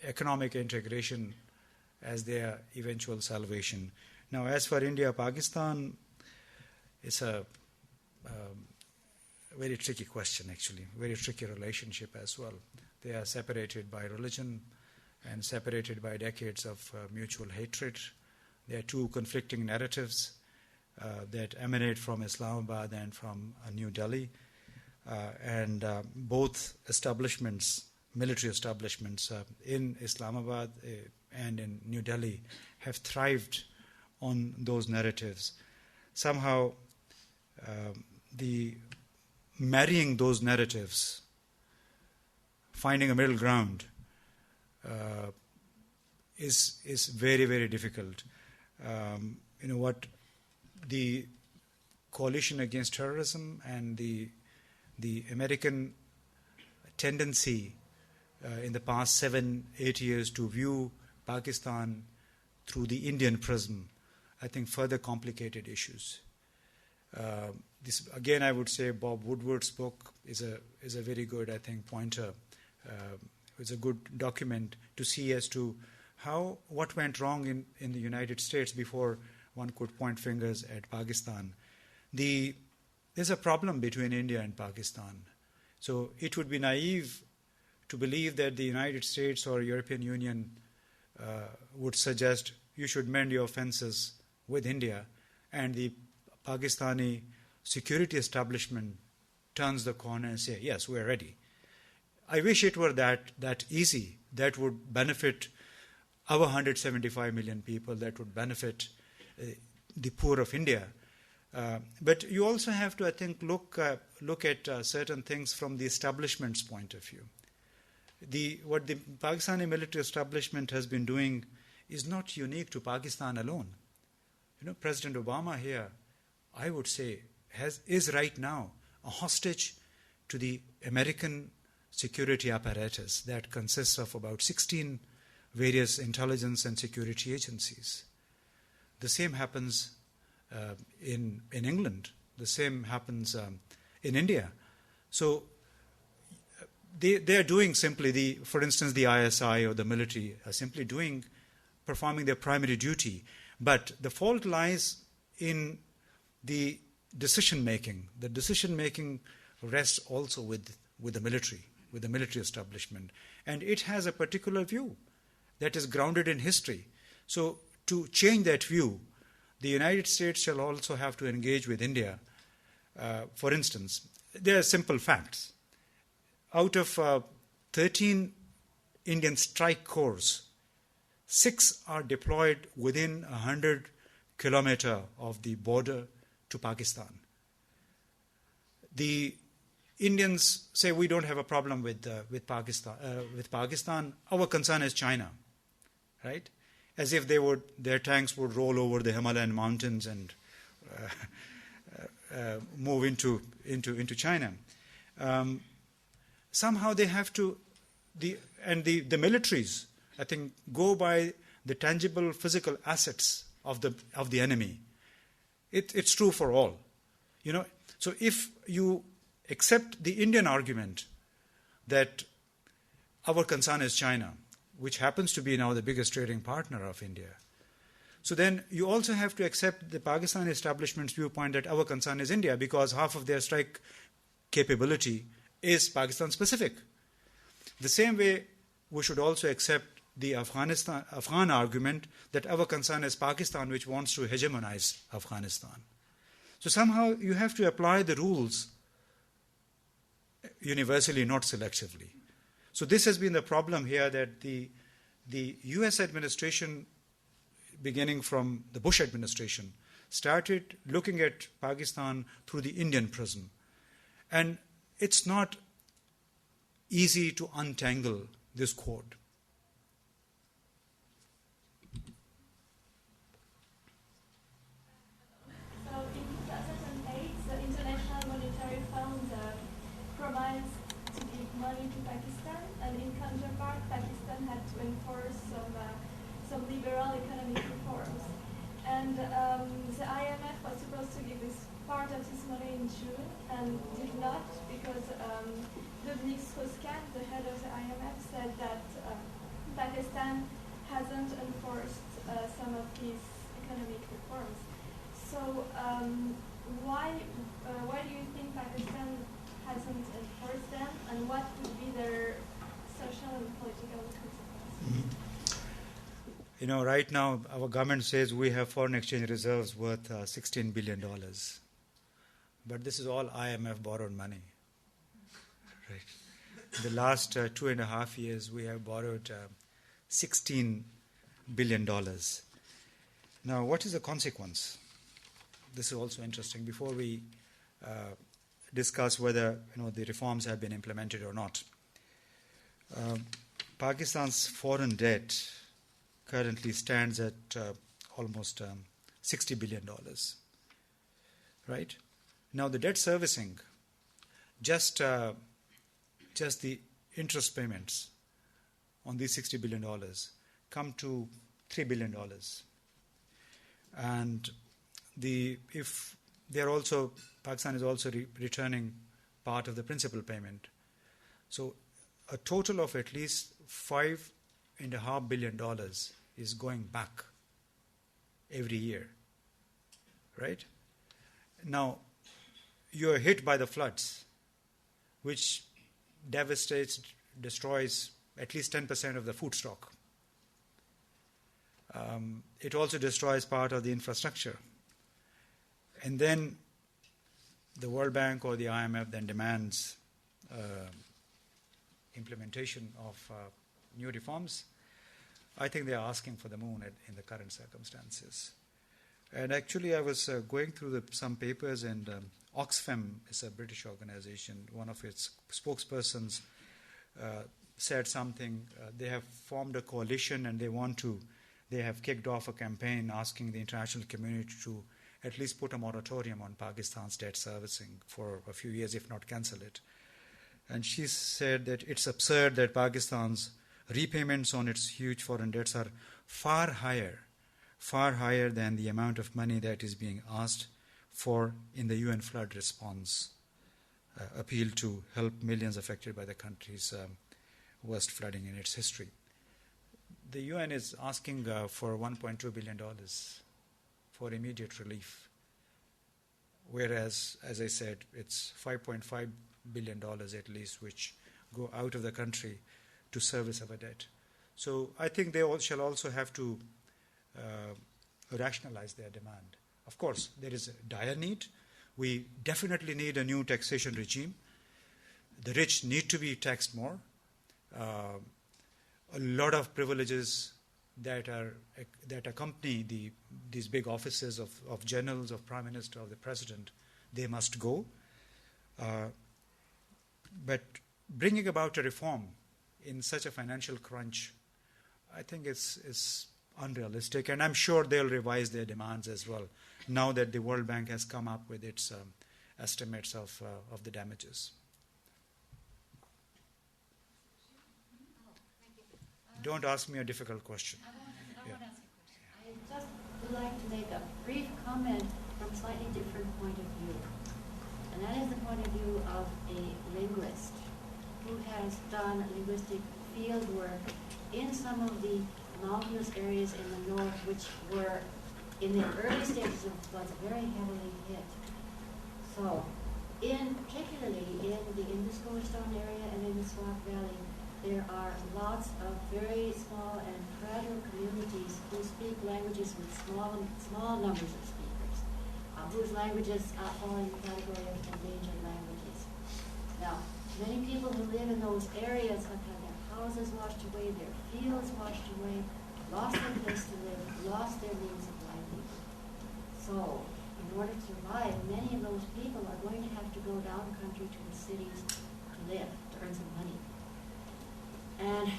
economic integration as their eventual salvation. Now, as for India, Pakistan, it's a very tricky question, actually, very tricky relationship as well. They are separated by religion, and separated by decades of mutual hatred. There are two conflicting narratives that emanate from Islamabad and from New Delhi. And both establishments, military establishments in Islamabad and in New Delhi, have thrived on those narratives. Somehow, the marrying those narratives, finding a middle ground, is very, very difficult. What the coalition against terrorism and the American tendency in the past 7-8 years to view Pakistan through the Indian prism, I think further complicated issues. This again, I would say Bob Woodward's book is a very good, I think, pointer. It's a good document to see as to what went wrong in the United States before one could point fingers at Pakistan. There's a problem between India and Pakistan. So it would be naive to believe that the United States or European Union would suggest you should mend your fences with India, and the Pakistani security establishment turns the corner and say, yes, we're ready. I wish it were that easy. That would benefit our 175 million people. That would benefit the poor of India. But you also have to, I think, look at certain things from the establishment's point of view. What the Pakistani military establishment has been doing is not unique to Pakistan alone. President Obama here, I would say, is right now a hostage to the American security apparatus that consists of about 16 various intelligence and security agencies. The same happens in England. The same happens in India. So they are doing simply for instance, the ISI or the military are simply performing their primary duty. But the fault lies in the decision making. The decision making rests also with the military establishment, and it has a particular view that is grounded in history. So to change that view, the United States shall also have to engage with India. For instance, there are simple facts. Out of 13 Indian strike corps, 6 are deployed within 100 kilometers of the border to Pakistan. The Indians say we don't have a problem with Pakistan. Our concern is China, right? As if their tanks would roll over the Himalayan mountains and move into China. Somehow they have to, the militaries, I think, go by the tangible physical assets of the enemy. It's true for all, So if you accept the Indian argument that our concern is China, which happens to be now the biggest trading partner of India, so then you also have to accept the Pakistani establishment's viewpoint that our concern is India, because half of their strike capability is Pakistan specific. The same way, we should also accept the Afghan argument that our concern is Pakistan, which wants to hegemonize Afghanistan. So somehow you have to apply the rules universally, not selectively. So this has been the problem here, that the US administration, beginning from the Bush administration, started looking at Pakistan through the Indian prism. And it's not easy to untangle this cord. So in 2008, the International Monetary Fund promised to give money to Pakistan, and in counterpart, Pakistan had to enforce some liberal economic reforms. And the IMF was supposed to give this part of this money in June and did not, because Dominique Strauss-Kahn, the head of the IMF, said that Pakistan hasn't enforced some of these economic reforms. So why do you think Pakistan hasn't enforced them, and what would be their social and political consequences? You know, right now our government says we have foreign exchange reserves worth $16 billion. But this is all IMF borrowed money. Right. In the last 2.5 years, we have borrowed $16 billion. Now, what is the consequence? This is also interesting. Before we discuss whether the reforms have been implemented or not, Pakistan's foreign debt currently stands at almost $60 billion. Right? Now, the debt servicing, just the interest payments on these $60 billion come to $3 billion. And if they are also, Pakistan is also returning part of the principal payment. So a total of at least $5.5 billion is going back every year. Right? Now, you are hit by the floods, which devastates, destroys at least 10% of the food stock. It also destroys part of the infrastructure. And then the World Bank or the IMF then demands implementation of new reforms. I think they are asking for the moon in the current circumstances. And actually, I was going through some papers, and Oxfam is a British organization. One of its spokespersons said something. They have formed a coalition, and they have kicked off a campaign asking the international community to at least put a moratorium on Pakistan's debt servicing for a few years, if not cancel it. And she said that it's absurd that Pakistan's repayments on its huge foreign debts are far higher than the amount of money that is being asked for in the UN flood response appeal to help millions affected by the country's worst flooding in its history. The UN is asking for $1.2 billion for immediate relief, whereas, as I said, it's $5.5 billion at least which go out of the country to service our debt. So I think they all shall also have to rationalize their demand. Of course, there is a dire need. We definitely need a new taxation regime. The rich need to be taxed more. A lot of privileges that accompany these big offices of generals, of prime minister, of the president, they must go. But bringing about a reform in such a financial crunch, I think it's unrealistic, and I'm sure they'll revise their demands as well, now that the World Bank has come up with its estimates of the damages. Don't ask me a difficult question. I won't ask a question. I just would like to make a brief comment from a slightly different point of view. And that is the point of view of a linguist who has done linguistic field work in some of the mountainous areas in the north which were, in the early stages of floods, very heavily hit. So, particularly in the Indus-Silestone area and in the Swat Valley, there are lots of very small and fragile communities who speak languages with small numbers of speakers, whose languages fall in the category of endangered languages. Now, many people who live in those areas have had their houses washed away, their fields washed away, lost their place to live, lost their means of livelihood. So, in order to survive, many of those people are going to have to go down country to the cities to live, to earn some money. And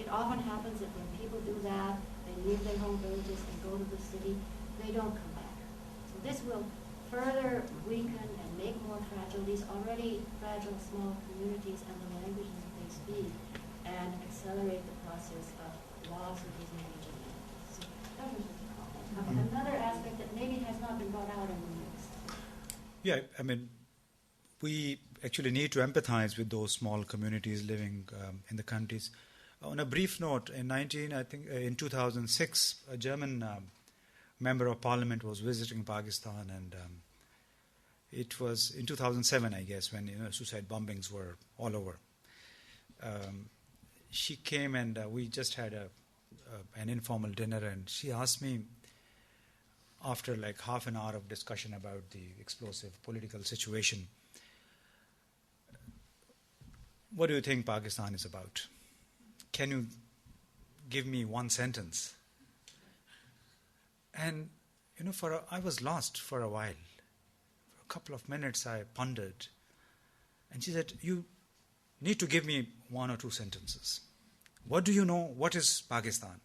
it often happens that when people do that, they leave their home villages and go to the city, they don't come back. So this will further weaken and make more fragile these already fragile small communities and the languages that they speak, and accelerate the process of loss of these endangered languages. So that was just a comment. Another aspect that maybe has not been brought out in the mix. Yeah, I mean, we actually need to empathize with those small communities living in the countries. On a brief note, in 2006, a German member of parliament was visiting Pakistan, and it was in 2007, I guess, when suicide bombings were all over. she came and we just had an informal dinner, and she asked me, after like half an hour of discussion about the explosive political situation, what do you think Pakistan is about? Can you give me one sentence? And, I was lost for a while. For a couple of minutes I pondered. And she said, you need to give me one or two sentences. What do you know? What is Pakistan?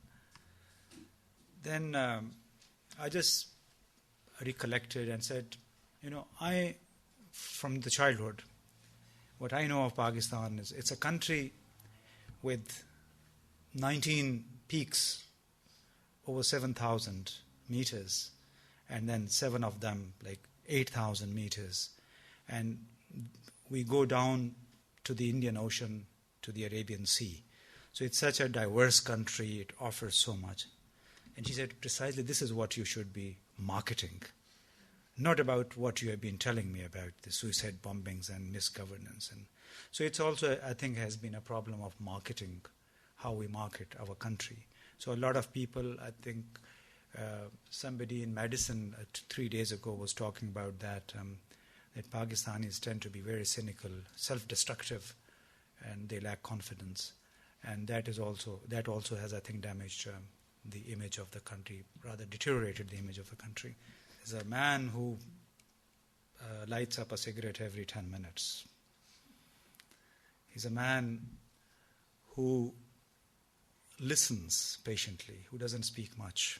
Then I just recollected and said, from the childhood, what I know of Pakistan is it's a country with 19 peaks over 7,000 meters, and then 7 of them like 8,000 meters. And we go down to the Indian Ocean, to the Arabian Sea. So it's such a diverse country, it offers so much. And she said, precisely this is what you should be marketing, not about what you have been telling me about the suicide bombings and misgovernance. And so it's also, I think, has been a problem of marketing, how we market our country. So a lot of people, I think, somebody in Madison 3 days ago was talking about that Pakistanis tend to be very cynical, self-destructive, and they lack confidence. And that also has, I think, damaged the image of the country, rather deteriorated the image of the country. There's a man who lights up a cigarette every 10 minutes. He's a man who listens patiently, who doesn't speak much.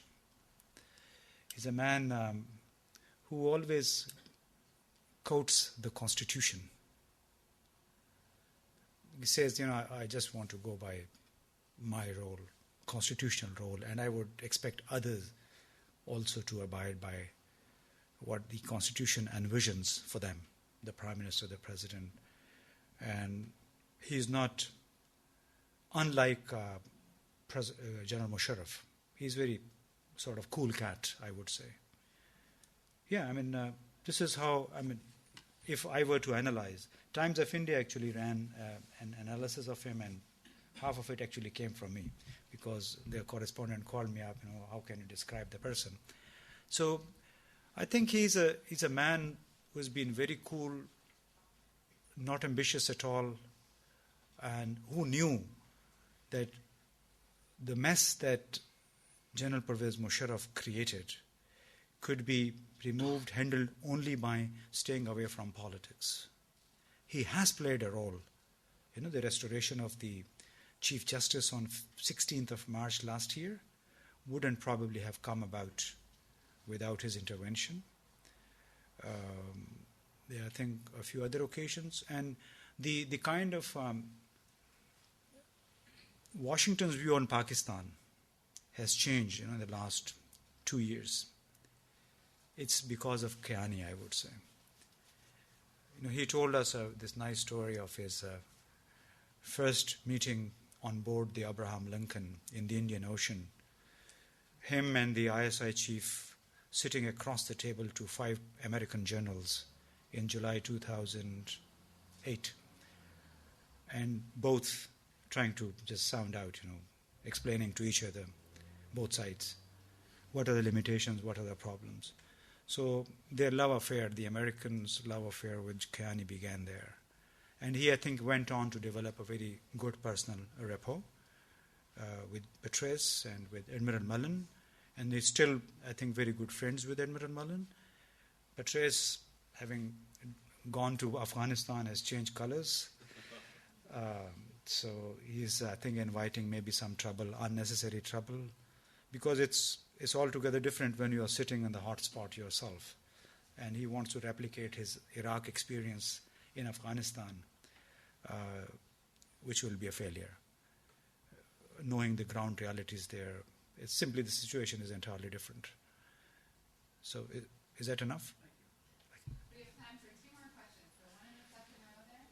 He's a man who always quotes the Constitution. He says, I just want to go by my role, constitutional role, and I would expect others also to abide by what the Constitution envisions for them, the Prime Minister, the President. And he's not unlike General Musharraf. He's very sort of cool cat, I would say. Yeah, this is how, if I were to analyze, Times of India actually ran an analysis of him, and half of it actually came from me, because their correspondent called me up, how can you describe the person? So I think he's a man who's been very cool, not ambitious at all, and who knew that the mess that General Pervez Musharraf created could be removed, handled only by staying away from politics. He has played a role. The restoration of the Chief Justice on 16th of March last year wouldn't probably have come about without his intervention. There are, I think, a few other occasions. And the kind of Washington's view on Pakistan has changed in the last 2 years. It's because of Kiani, I would say. He told us this nice story of his first meeting on board the Abraham Lincoln in the Indian Ocean. Him and the ISI chief sitting across the table to 5 American generals in July 2008. And both trying to just sound out, explaining to each other, both sides, what are the limitations, what are the problems. So their love affair, the Americans' love affair with Kiani began there. And he, I think, went on to develop a very good personal rapport with Petraeus and with Admiral Mullen. And they're still, I think, very good friends with Admiral Mullen. Petraeus, having gone to Afghanistan, has changed colors. So he's, I think, inviting maybe some trouble, unnecessary trouble, because it's altogether different when you are sitting in the hot spot yourself. And he wants to replicate his Iraq experience in Afghanistan, which will be a failure. Knowing the ground realities there, it's simply the situation is entirely different. So is that enough? We have time for 2 more questions. So one in the second row there.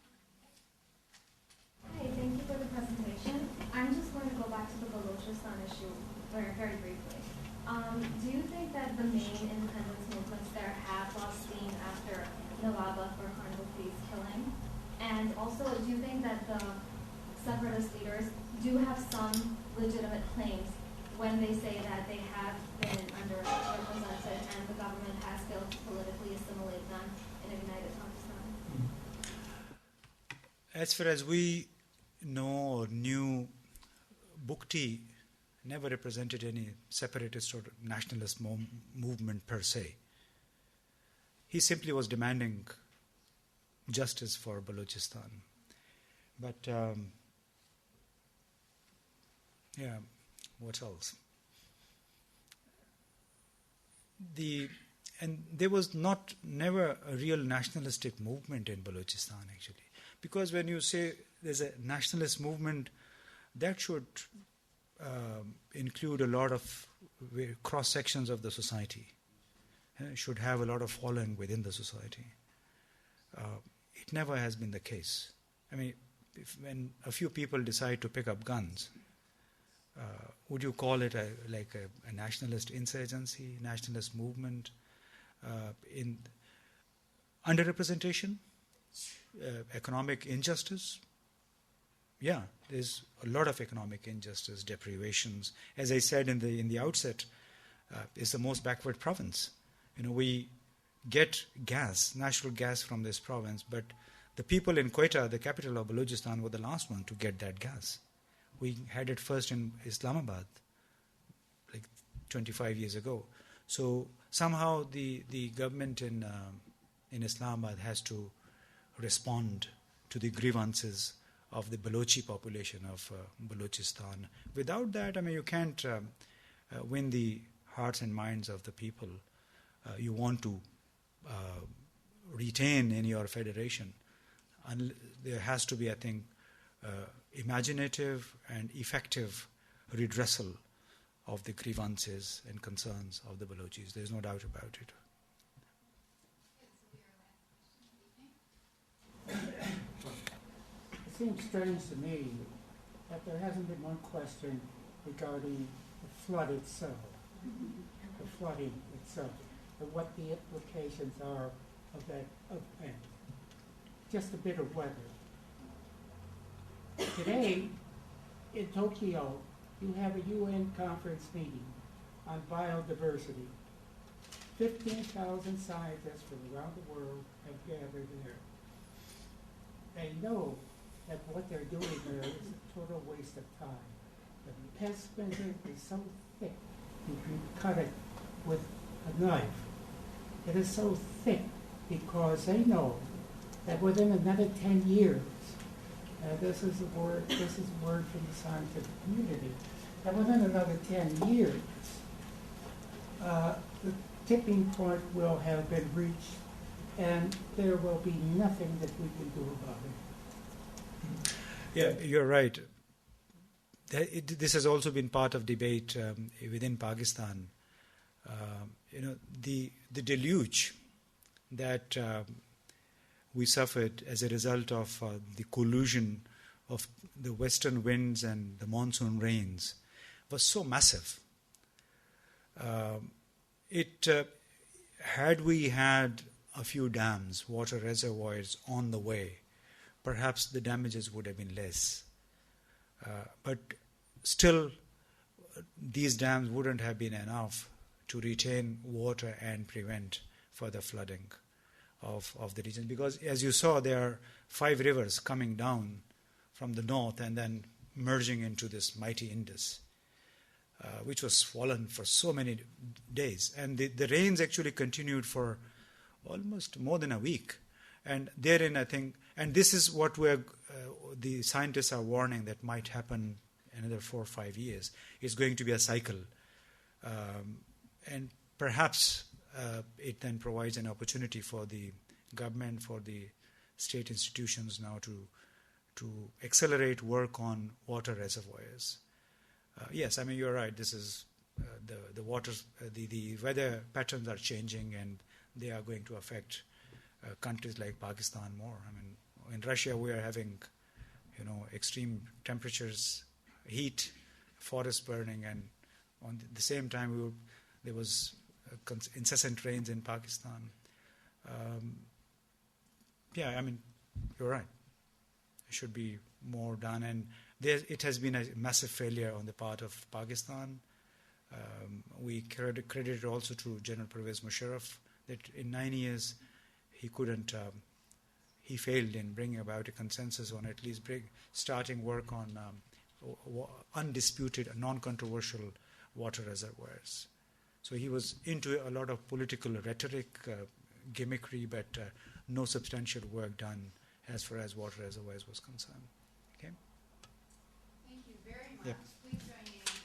Hi, thank you for the presentation. I'm just going to go back to the Balochistan issue very briefly. Do you think that the main independence movements there have lost steam after Nawab or Khan's killing? And also, do you think that the separatist leaders do have some legitimate claims when they say that they have been underrepresented and the government has failed to politically assimilate them in a united Pakistan? As far as we know or knew, Bukti never represented any separatist or nationalist movement per se. He simply was demanding justice for Balochistan. But, what else? And there was never a real nationalistic movement in Balochistan, actually. Because when you say there's a nationalist movement, that should include a lot of cross-sections of the society. It should have a lot of following within the society. It never has been the case. I mean, when a few people decide to pick up guns, would you call it a nationalist insurgency, nationalist movement? In underrepresentation, economic injustice? Yeah, there's a lot of economic injustice, deprivations. As I said in the outset, it's the most backward province. We get gas, natural gas from this province, but the people in Quetta, the capital of Balochistan, were the last one to get that gas. We had it first in Islamabad, like 25 years ago. So somehow the government in Islamabad has to respond to the grievances of the Balochi population of Balochistan. Without that, I mean, you can't win the hearts and minds of the people you want to retain in your federation. There has to be, I think, imaginative and effective redressal of the grievances and concerns of the Balochis. There's no doubt about it. It seems strange to me that there hasn't been one question regarding the flood itself, the flooding itself, and what the implications are of that event. Just a bit of weather. Today, in Tokyo, you have a UN conference meeting on biodiversity. 15,000 scientists from around the world have gathered there. They know that what they're doing there is a total waste of time. The pest spinner is so thick, you can cut it with a knife. It is so thick because they know that within another 10 years, this is a word from the scientific community, that within another 10 years, the tipping point will have been reached and there will be nothing that we can do about it. Yeah, you're right. This has also been part of debate within Pakistan. The deluge that we suffered as a result of the collusion of the western winds and the monsoon rains was so massive. Had we had a few dams, water reservoirs on the way, perhaps the damages would have been less. But still, these dams wouldn't have been enough to retain water and prevent further flooding of the region. Because as you saw, there are 5 rivers coming down from the north and then merging into this mighty Indus, which was swollen for so many days. And the rains actually continued for almost more than a week. And therein, I think, and this is what the scientists are warning that might happen another 4 or 5 years. It's going to be a cycle. And perhaps it then provides an opportunity for the government, for the state institutions now to accelerate work on water reservoirs. Yes, I mean, you're right. This is the weather patterns are changing and they are going to affect countries like Pakistan more. I mean, in Russia we are having, extreme temperatures, heat, forest burning, and on the same time there was incessant rains in Pakistan. Yeah, I mean, you're right. It should be more done. And it has been a massive failure on the part of Pakistan. We credit it also to General Pervez Musharraf that in 9 years he couldn't. He failed in bringing about a consensus on at least starting work on undisputed, non-controversial water reservoirs. So he was into a lot of political rhetoric, gimmickry, but no substantial work done as far as water reservoirs was concerned. Okay. Thank you very much. Yep. Please join me in thanking.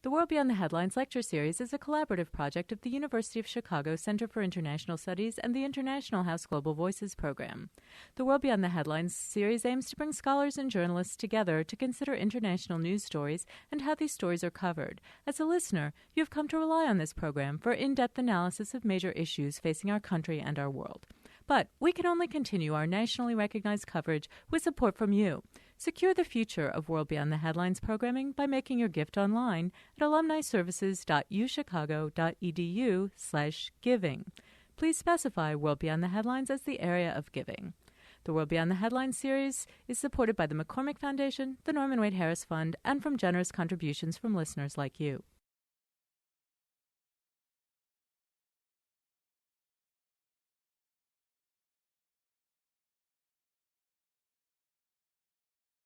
The World Beyond the Headlines lecture series is a collaborative project of the University of Chicago Center for International Studies and the International House Global Voices program. The World Beyond the Headlines series aims to bring scholars and journalists together to consider international news stories and how these stories are covered. As a listener, you have come to rely on this program for in-depth analysis of major issues facing our country and our world. But we can only continue our nationally recognized coverage with support from you. Secure the future of World Beyond the Headlines programming by making your gift online at alumniservices.uchicago.edu/giving. Please specify World Beyond the Headlines as the area of giving. The World Beyond the Headlines series is supported by the McCormick Foundation, the Norman Wade Harris Fund, and from generous contributions from listeners like you.